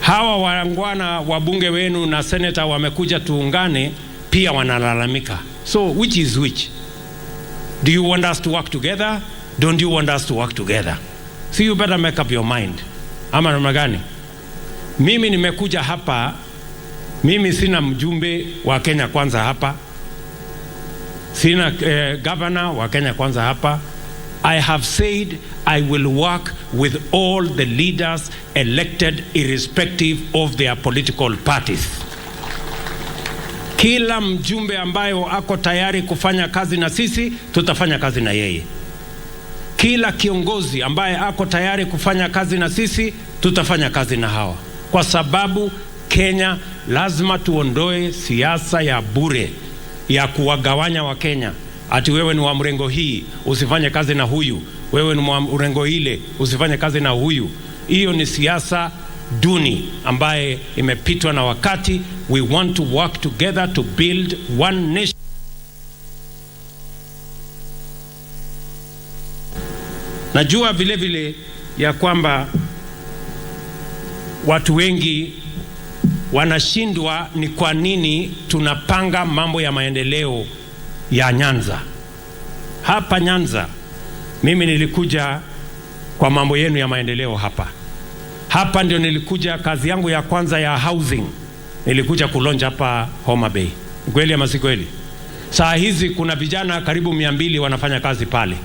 Hawa wangwana wabunge wenu na senator wamekuja tuungane, pia wanalalamika. So which is which? Do you want us to work together? Don't you want us to work together? So you better make up your mind. Ama namna gani? Mimi nimekuja hapa, mimi sina mjumbe wa Kenya Kwanza hapa, sina governor wa Kenya Kwanza hapa. I have said I will work with all the leaders elected irrespective of their political parties. Kila mjumbe ambayo ako tayari kufanya kazi na sisi, tutafanya kazi na yeye. Kila kiongozi ambaye ako tayari kufanya kazi na sisi, tutafanya kazi na hawa. Kwa sababu Kenya lazima tuondoe siasa ya bure ya kuwagawanya wa Kenya. Ati wewe ni wa mrengo hii, usifanye kazi na huyu. Wewe ni wa mrengo ile, usifanye kazi na huyu. Hiyo ni siasa duni ambaye imepitwa na wakati. We want to work together to build one nation. Najua vile vile ya kwamba watu wengi wanashindwa ni kwa nini tunapanga mambo ya maendeleo ya Nyanza. Hapa Nyanza, mimi nilikuja kwa mambo yenu ya maendeleo hapa. Hapa ndio nilikuja kazi yangu ya kwanza ya housing. Nilikuja kulonja hapa Homa Bay. Kweli ama si kweli? Saa hizi kuna vijana karibu 200 wanafanya kazi pale.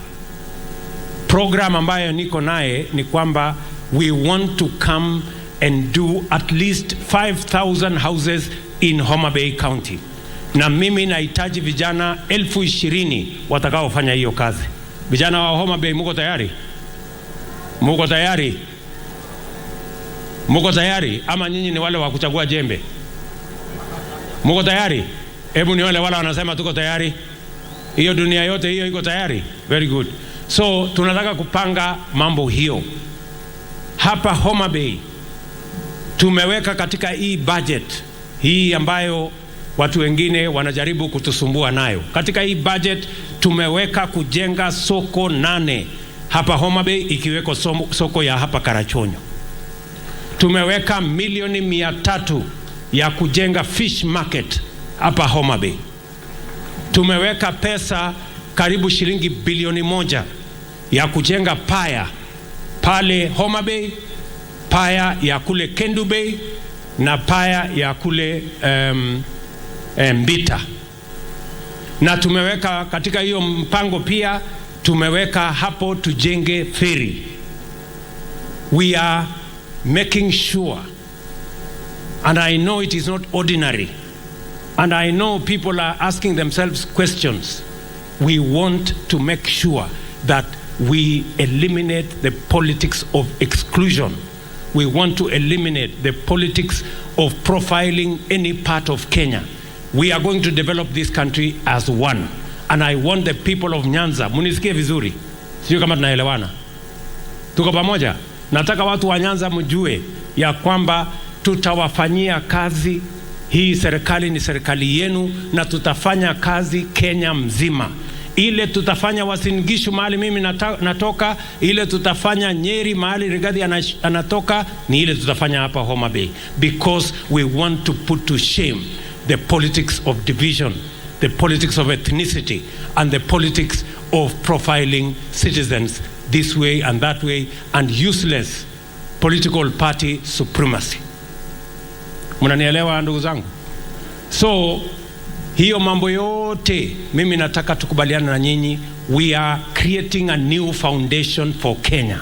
Program ambayo niko naye ni kwamba we want to come and do at least 5,000 houses in Homa Bay County. Na mimi nahitaji vijana 20,000 watakaofanya hiyo kazi. Vijana wa Homa Bay, muko tayari? Muko tayari? Muko tayari? Ama nyinyi ni wale wa kuchagua jembe? Muko tayari? Hebu ni wale wanasema tuko tayari. Hiyo dunia yote hiyo iko tayari. Very good. So tunataka kupanga mambo hiyo. Hapa Homa Bay tumeweka katika hii budget hii ambayo watu wengine wanajaribu kutusumbua nayo. Katika hii budget tumeweka kujenga soko 8 hapa Homa Bay, ikiweko soko ya hapa Karachonyo. Tumeweka milioni 300 ya kujenga fish market hapa Homa Bay. Tumeweka pesa karibu shilingi bilioni 1 ya kujenga paya pale Homa Bay, paya ya kule Kendu Bay na paya ya kule Mbita. Na tumeweka katika hiyo mpango pia, tumeweka hapo tujenge ferry. We are making sure, and I know it is not ordinary, and I know people are asking themselves questions. We want to make sure that we eliminate the politics of exclusion. We want to eliminate the politics of profiling any part of Kenya. We are going to develop this country as one. And I want the people of Nyanza, munisikie vizuri, sio kama tunaelewana, tuko pamoja. Nataka watu wa Nyanza mjue ya kwamba tutawafanyia kazi. Hii serikali ni serikali yenu, na tutafanya kazi Kenya mzima. Ile tutafanya Uasin Gishu mahali mimi natoka, ile tutafanya Nyeri mahali Rigathi anatoka, ni ile tutafanya hapa Homa Bay, because we want to put to shame the politics of division, the politics of ethnicity, and the politics of profiling citizens this way and that way, and useless political party supremacy. Mnanielewa ndugu zangu? So hiyo mambo yote mimi nataka tukubaliane na nyinyi. We are creating a new foundation for Kenya,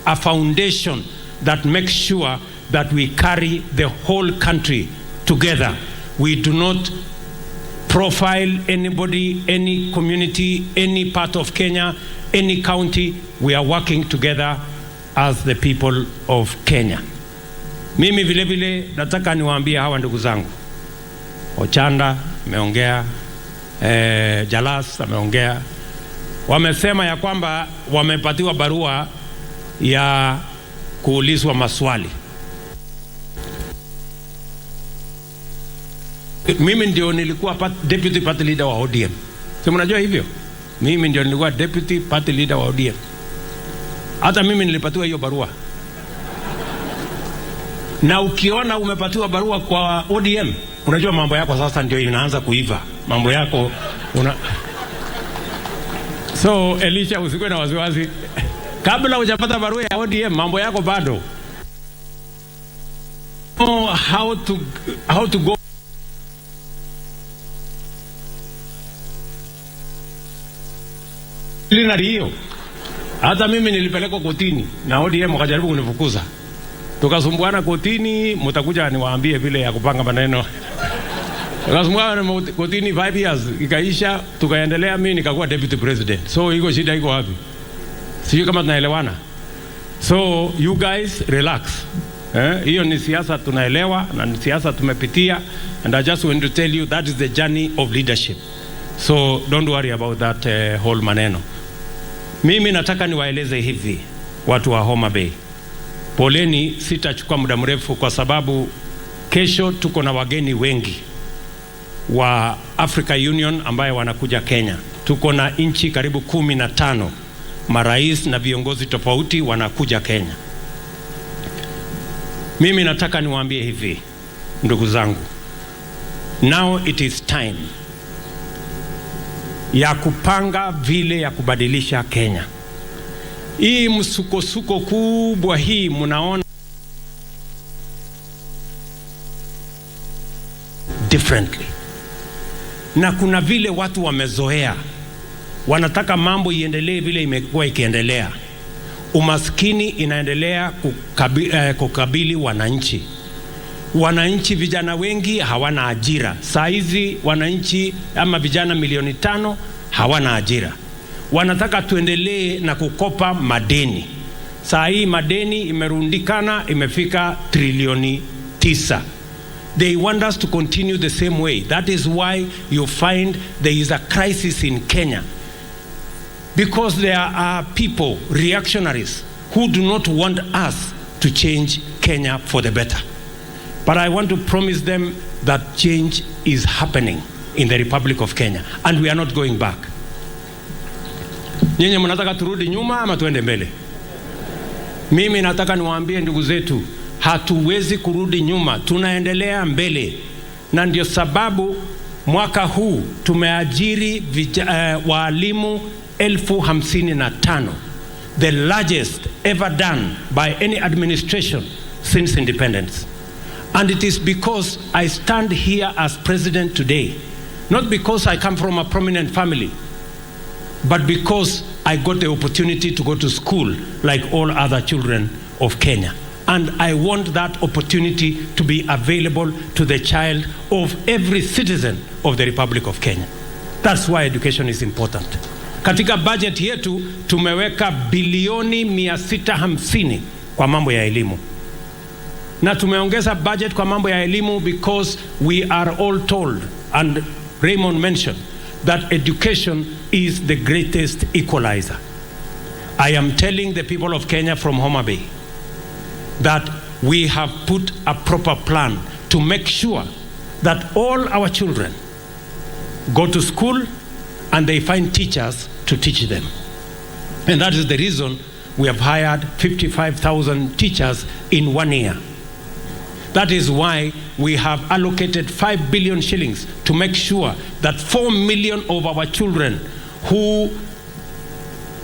a foundation that makes sure that we carry the whole country together. We do not profile anybody, any community, any part of Kenya, any county. We are working together as the people of Kenya. Mimi vile vile nataka niwaambie hawa ndugu zangu, Ochanda ameongea, Jalas ameongea, wamesema ya kwamba wamepatiwa barua ya kuulizwa maswali. Mimi ndio nilikuwa deputy party leader wa ODM. Si mnajua hivyo? Mimi ndio nilikuwa deputy party leader wa ODM. Hata mimi nilipatiwa hiyo barua. Na ukiona umepatiwa barua kwa ODM, unajua mambo yako sasa ndio inaanza kuiva. Mambo yako So Elisha, usikwe na wasiwasi. Kabla hujapata barua ya ODM, mambo yako bado. How to go. Lina hiyo. Hata mimi nilipelekwa kotini na ODM wakajaribu kunifukuza. Tukasumbuana kotini, mtakuja niwaambie vile ya kupanga maneno. Tukasumbuana kotini 5 years, ikaisha, tukaendelea, mimi nikakuwa deputy president. So iko shida iko wapi? Sio kama tunaelewana. So you guys relax. Hiyo ni siasa tunaelewa, na ni siasa tumepitia, and I just want to tell you that is the journey of leadership. So don't worry about that whole maneno. Mimi nataka niwaeleze hivi watu wa Homa Bay. Poleni, sitachukua muda mrefu kwa sababu kesho tuko na wageni wengi wa Africa Union ambaye wanakuja Kenya. Tuko na nchi karibu 15 marais na viongozi tofauti wanakuja Kenya. Mimi nataka niwaambie hivi ndugu zangu. Now it is time ya kupanga vile ya kubadilisha Kenya. Hii msukosuko kubwa hii mnaona differently. Na kuna vile watu wamezoea, wanataka mambo iendelee vile imekuwa ikiendelea. Umaskini inaendelea kukabili wananchi. Wananchi vijana wengi hawana ajira. Saa hizi wananchi ama vijana 5 milioni hawana ajira. Wanataka tuendelee na kukopa madeni. Saa hii madeni imerundikana, imefika trilioni 9. They want us to continue the same way. That is why you find there is a crisis in Kenya. Because there are people, reactionaries, who do not want us to change Kenya for the better. But I want to promise them that change is happening in the Republic of Kenya, and we are not going back. Nyinyi mnataka turudi nyuma ama tuende mbele? Mimi nataka niwaambie ndugu zetu, hatuwezi kurudi nyuma, tunaendelea mbele. Na ndio sababu mwaka huu tumeajiri walimu 55,000, the largest ever done by any administration since independence. And it is because I stand here as president today not because I come from a prominent family, but because I got the opportunity to go to school like all other children of Kenya. And I want that opportunity to be available to the child of every citizen of the Republic of Kenya. That's why education is important. Katika budget yetu tumeweka bilioni 650 kwa mambo ya elimu. Na tumeongeza budget kwa mambo ya elimu because we are all told, and Raymond mentioned, that education is the greatest equalizer. I am telling the people of Kenya from Homa Bay that we have put a proper plan to make sure that all our children go to school and they find teachers to teach them. And that is the reason we have hired 55,000 teachers in 1 year. That is why we have allocated 5 billion shillings to make sure that 4 million of our children who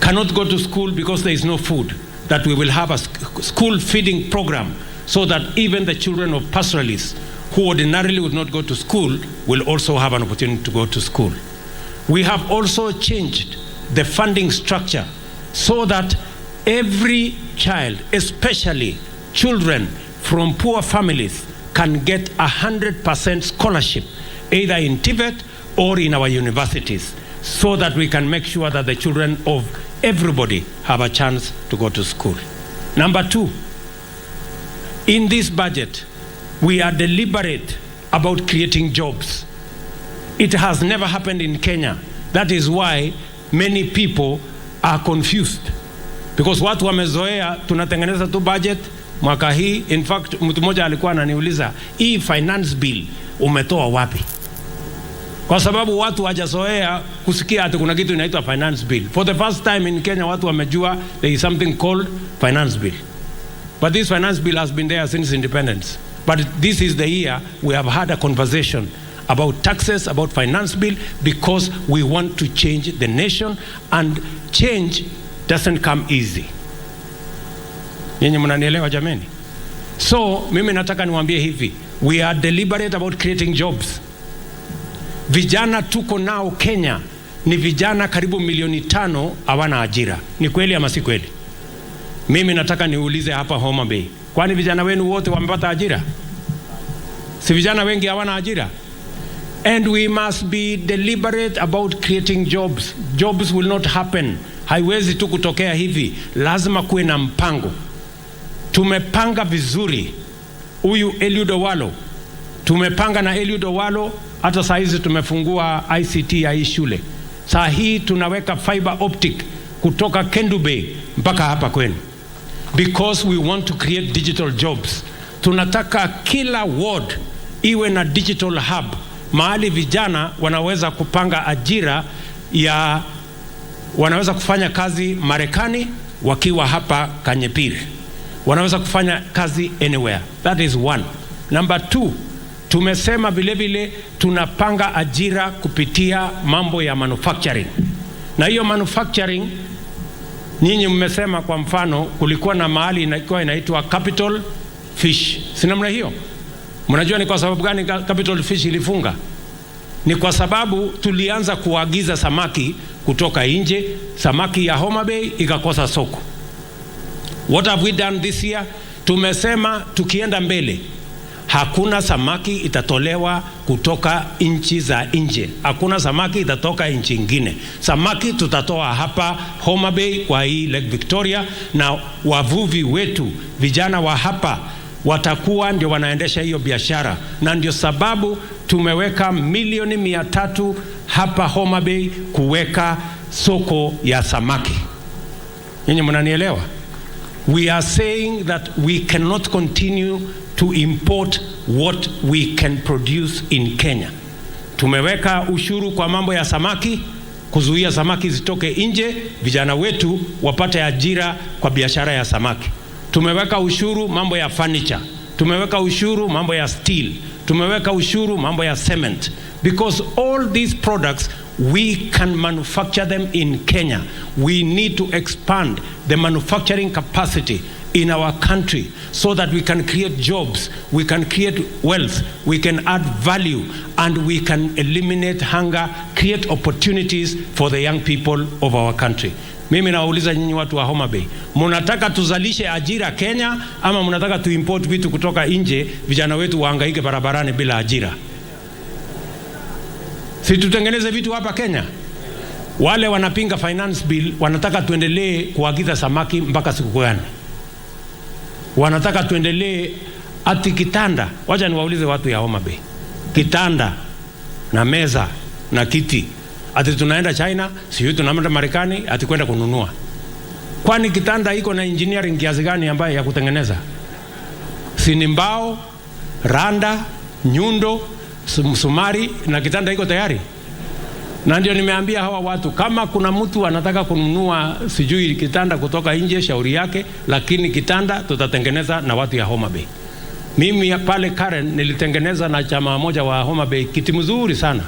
cannot go to school because there is no food, that we will have a school feeding program so that even the children of pastoralists who ordinarily would not go to school will also have an opportunity to go to school. We have also changed the funding structure so that every child, especially children from poor families, can get 100% scholarship, either in TVET or in our universities, so that we can make sure that the children of everybody have a chance to go to school. Number 2, in this budget, we are deliberate about creating jobs. It has never happened in Kenya. That is why many people are confused. Because watu wamezoea tunatengeneza tu budget mwaka hii. In fact, mtu mmoja alikuwa ananiuliza, hii finance bill umetoa wapi? Kwa sababu watu hawajazoea kusikia ati kuna kitu inaitwa finance bill. For the first time in Kenya, watu wamejua there is something called finance bill. But this finance bill has been there since independence. But this is the year we have had a conversation about taxes, about finance bill, because we want to change the nation, and change doesn't come easy. Nyinyi mnanielewa jameni? So mimi nataka niwaambie hivi, we are deliberate about creating jobs. Vijana tuko nao Kenya ni vijana karibu 500,000 hawana ajira. Ni kweli ama si kweli? Mimi nataka niulize hapa Homa Bay, kwani vijana wenu wote wamepata ajira? Si vijana wengi hawana ajira? And we must be deliberate about creating jobs. Jobs will not happen. Haiwezi tu kutokea hivi. Lazima kuwe na mpango. Tumepanga vizuri. Huyu Eliud Owalo, tumepanga na Eliud Owalo, hata saa hizi tumefungua ICT ya hii shule. Saa hii tunaweka fiber optic kutoka Kendu Bay mpaka hapa kwenu. Because we want to create digital jobs. Tunataka kila ward iwe na digital hub, mahali vijana wanaweza kupanga ajira ya, wanaweza kufanya kazi Marekani wakiwa hapa Kanyepiri, wanaweza kufanya kazi anywhere. That is one. Number 2, tumesema vile tunapanga ajira kupitia mambo ya manufacturing. Na hiyo manufacturing, nyinyi mmesema kwa mfano kulikuwa na mahali inaitwa Capital Fish. Si namna hiyo? Mnajua ni kwa sababu gani Capital Fish ilifunga? Ni kwa sababu tulianza kuagiza samaki kutoka nje, samaki ya Homa Bay ikakosa soko. What have we done this year? Tumesema tukienda mbele, hakuna samaki itatolewa kutoka nchi za nje. Hakuna samaki itatoka nchi nyingine. Samaki tutatoa hapa Homa Bay kwa hii Lake Victoria, na wavuvi wetu, vijana wa hapa, watakuwa ndio wanaendesha hiyo biashara. Na ndio sababu tumeweka milioni 300 hapa Homa Bay kuweka soko ya samaki. Nyinyi mnanielewa? We are saying that we cannot continue to import what we can produce in Kenya. Tumeweka ushuru kwa mambo ya samaki, kuzuia samaki zitoke nje, vijana wetu wapate ajira kwa biashara ya samaki. Tumeweka ushuru mambo ya furniture, tumeweka ushuru mambo ya steel, tumeweka ushuru mambo ya cement, because all these products we can manufacture them in Kenya. We need to expand the manufacturing capacity in our country so that we can create jobs, we can create wealth, we can add value, and we can eliminate hunger, create opportunities for the young people of our country. Mimi nauliza nyinyi watu wa Homa Bay, mnataka tuzalishe ajira Kenya ama mnataka tuimport vitu kutoka nje, vijana wetu wahangaike barabarani bila ajira? Si tutengeneze vitu hapa Kenya? Wale wanapinga finance bill wanataka tuendelee kuagiza samaki mpaka siku gani? Wanataka tuendelee ati kitanda. Wacha niwaulize watu ya Homa Bay, kitanda na meza na kiti ati tunaenda China, sio tunaenda Marekani ati kwenda kununua? Kwani kitanda iko na engineering kiasi gani ambayo ya kutengeneza? Si ni mbao, randa, nyundo, msumari na kitanda iko tayari? Na ndio nimeambia hawa watu, kama kuna mtu anataka kununua sijui kitanda kutoka nje, shauri yake, lakini kitanda tutatengeneza na watu ya Homa Bay. Mimi pale Karen nilitengeneza na chama moja wa Homa Bay kiti mzuri sana.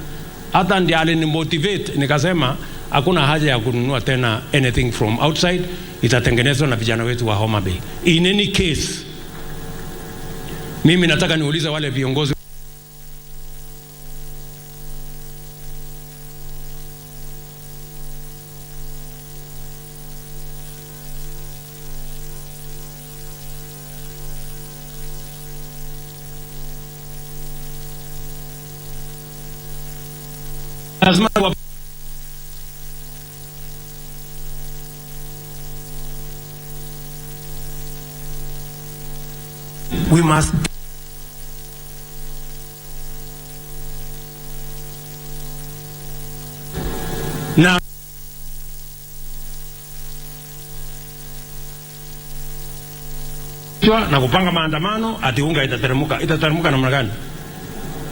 Hata ndiye alinimotivate, nikasema hakuna haja ya kununua tena anything from outside, itatengenezwa na vijana wetu wa Homa Bay. In any case, mimi nataka niulize wale viongozi, we must now na kupanga maandamano ati unga itateremka namna gani?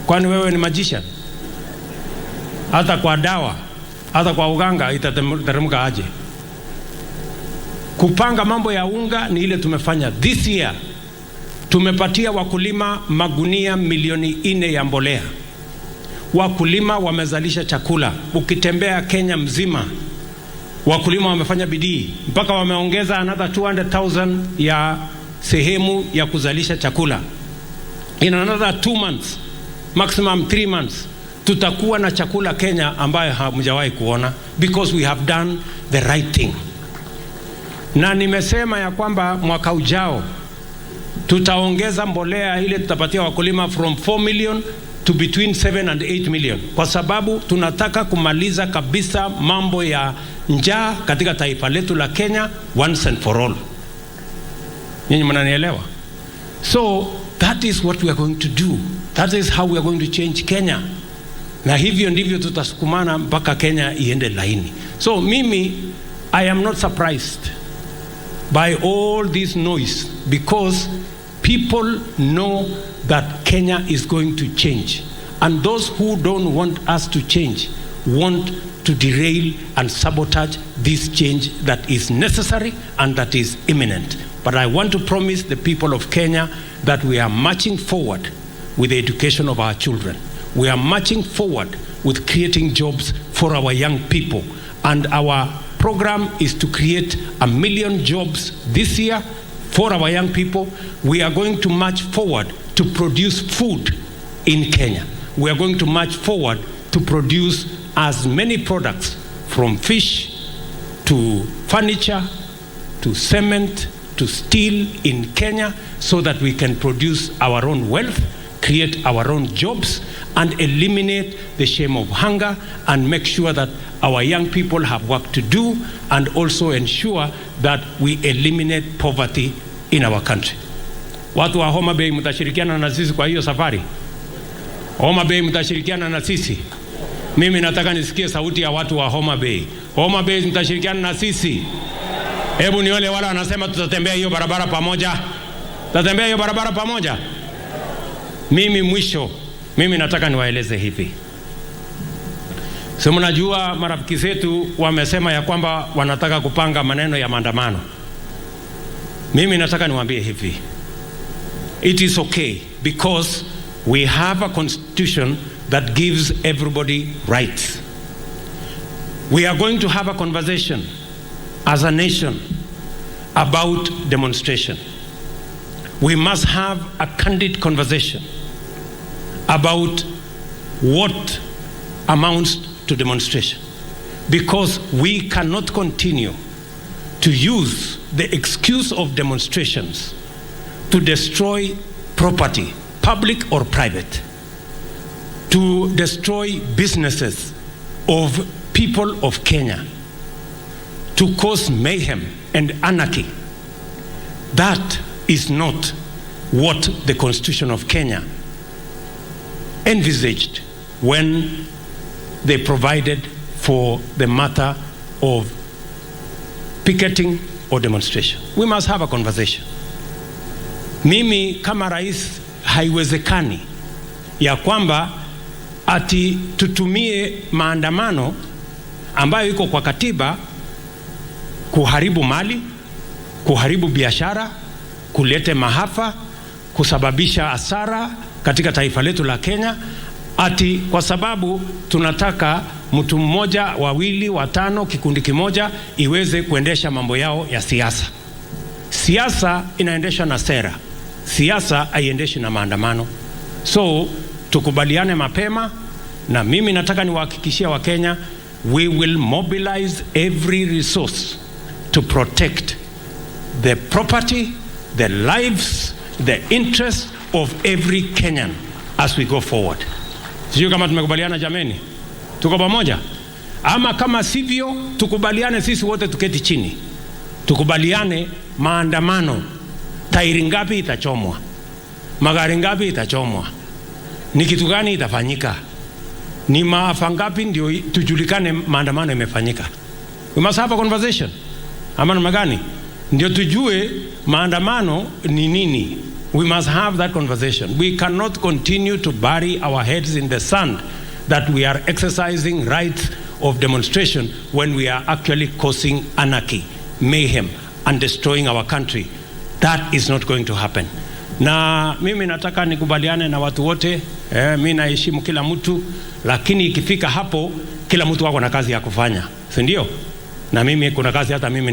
Kwani wewe ni magician? Hata kwa dawa, hata kwa uganga itateremka aje? Kupanga mambo ya unga ni ile tumefanya this year. Tumepatia wakulima magunia milioni 4 ya mbolea. Wakulima wamezalisha chakula. Ukitembea Kenya mzima, wakulima wamefanya bidii mpaka wameongeza another 200,000 ya sehemu ya kuzalisha chakula. In another 2 months, maximum 3 months, tutakuwa na chakula Kenya ambayo hamjawahi kuona, because we have done the right thing. Na nimesema ya kwamba mwaka ujao tutaongeza mbolea ile tutapatia wakulima from 4 million to between 7 and 8 million, kwa sababu tunataka kumaliza kabisa mambo ya njaa katika taifa letu la Kenya once and for all. Nyinyi mnanielewa? So that is what we are going to do. That is how we are going to change Kenya. Na hivyo ndivyo tutasukumana mpaka Kenya iende laini. So mimi, I am not surprised by all this noise, because people know that Kenya is going to change, and those who don't want us to change want to derail and sabotage this change that is necessary and that is imminent. But I want to promise the people of Kenya that we are marching forward with the education of our children. We are marching forward with creating jobs for our young people, and our program is to create 1 million jobs this year for our young people. We are going to march forward to produce food in Kenya. We are going to march forward to produce as many products, from fish to furniture to cement to steel in Kenya, so that we can produce our own wealth, create our own jobs, and eliminate the shame of hunger, and make sure that our young people have work to do, and also ensure that we eliminate poverty in our country. Watu wa Homa Bay, mtashirikiana na sisi kwa hiyo safari? Homa Bay, mtashirikiana na sisi? Mimi nataka nisikie sauti ya watu wa Homa Bay. Homa Bay, mtashirikiana na sisi? Hebu ni wale wala wanasema tutatembea hiyo barabara pamoja. Tutatembea hiyo barabara pamoja. Mimi mwisho, mimi nataka niwaeleze hivi. So mnajua marafiki zetu wamesema ya kwamba wanataka kupanga maneno ya maandamano. Mimi nataka niwaambie hivi. It is okay, because we have a constitution that gives everybody rights. We are going to have a conversation as a nation, about demonstration. We must have a candid conversation about what amounts to demonstration, because we cannot continue to use the excuse of demonstrations to destroy property, public or private, to destroy businesses of people of Kenya, to cause mayhem and anarchy. That is not what the Constitution of Kenya envisaged when they provided for the matter of picketing or demonstration. We must have a conversation. Mimi kama rais, haiwezekani ya kwamba ati tutumie maandamano ambayo iko kwa katiba kuharibu mali, kuharibu biashara, kulete mahafa, kusababisha hasara katika taifa letu la Kenya, ati kwa sababu tunataka mtu mmoja, wawili, watano, kikundi kimoja iweze kuendesha mambo yao ya siasa. Siasa inaendeshwa na sera. Siasa haiendeshi na maandamano. So tukubaliane mapema, na mimi nataka niwahakikishia wa Kenya, we will mobilize every resource to protect the property, the lives, the interests of every Kenyan as we go forward. Sio kama tumekubaliana jameni? Tuko pamoja? Ama kama sivyo, tukubaliane sisi wote, tuketi chini. Tukubaliane maandamano, tairi ngapi itachomwa, magari ngapi itachomwa, ni kitu gani itafanyika, ni maafa ngapi ndio tujulikane maandamano imefanyika. We must have a conversation. Ama namna gani? Ndio tujue maandamano ni nini. We must have that conversation. We cannot continue to bury our heads in the sand that we are exercising rights of demonstration when we are actually causing anarchy, mayhem, and destroying our country. That is not going to happen. Na mimi nataka nikubaliane na watu wote, mimi naheshimu kila mtu, lakini ikifika hapo kila mtu wako na kazi ya kufanya, si ndio? Na mimi kuna kazi hata mimi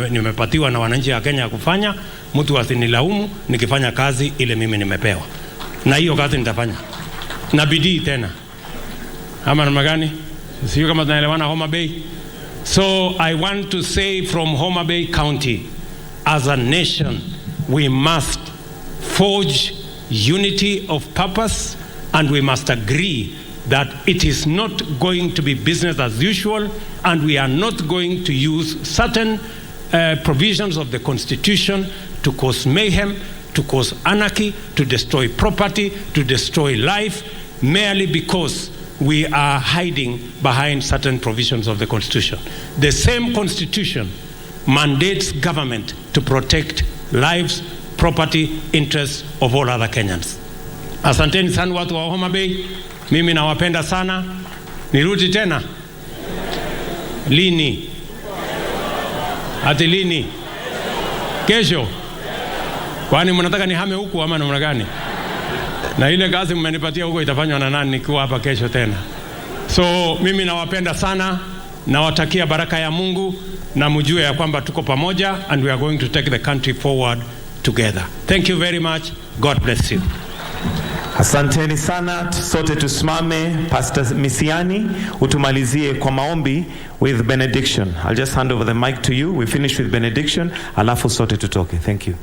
nimepatiwa na wananchi wa Kenya ya kufanya. Mtu asinilaumu nikifanya kazi ile mimi nimepewa, na hiyo kazi nitafanya na bidii tena. Ama namna gani? Sio kama tunaelewana Homa Bay. So I want to say from Homa Bay County, as a nation, we must forge unity of purpose, and we must agree that it is not going to be business as usual, and we are not going to use certain provisions of the Constitution to cause mayhem, to cause anarchy, to destroy property, to destroy life, merely because we are hiding behind certain provisions of the Constitution. The same Constitution mandates government to protect lives, property, interests of all other Kenyans. Asanteni sana watu wa Homa Bay. Mimi nawapenda sana. Nirudi tena? Lini? Ati lini? Kesho? Kwani mnataka nihame huku ama namna gani? Na ile kazi mmenipatia huko itafanywa na nani nikiwa hapa kesho tena? So mimi nawapenda sana, nawatakia baraka ya Mungu, na mjue ya kwamba tuko pamoja, and we are going to take the country forward together. Thank you very much. God bless you. Asanteni sana, sote tusimame. Pastor Misiani, utumalizie kwa maombi with benediction. I'll just hand over the mic to you. We finish with benediction, alafu sote tutoke. Thank you.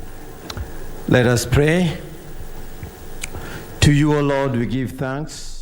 Let us pray. To you, O Lord, we give thanks.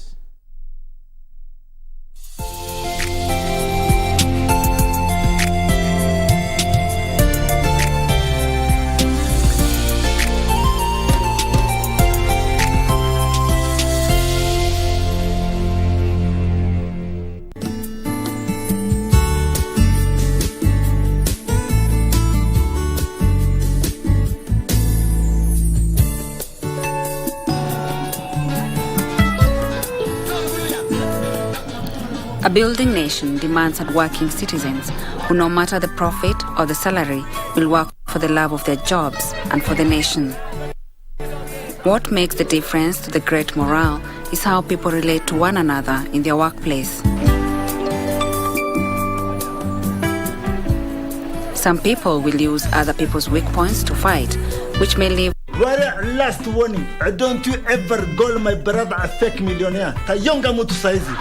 A building nation demands hardworking citizens who, no matter the profit or the salary, will work for the love of their jobs and for the nation. What makes the difference to the great morale is how people relate to one another in their Some people will use other people's weak points to fight, which may leave. Last warning, don't you ever call my brother a fake millionaire. Kayonga mtu saizi.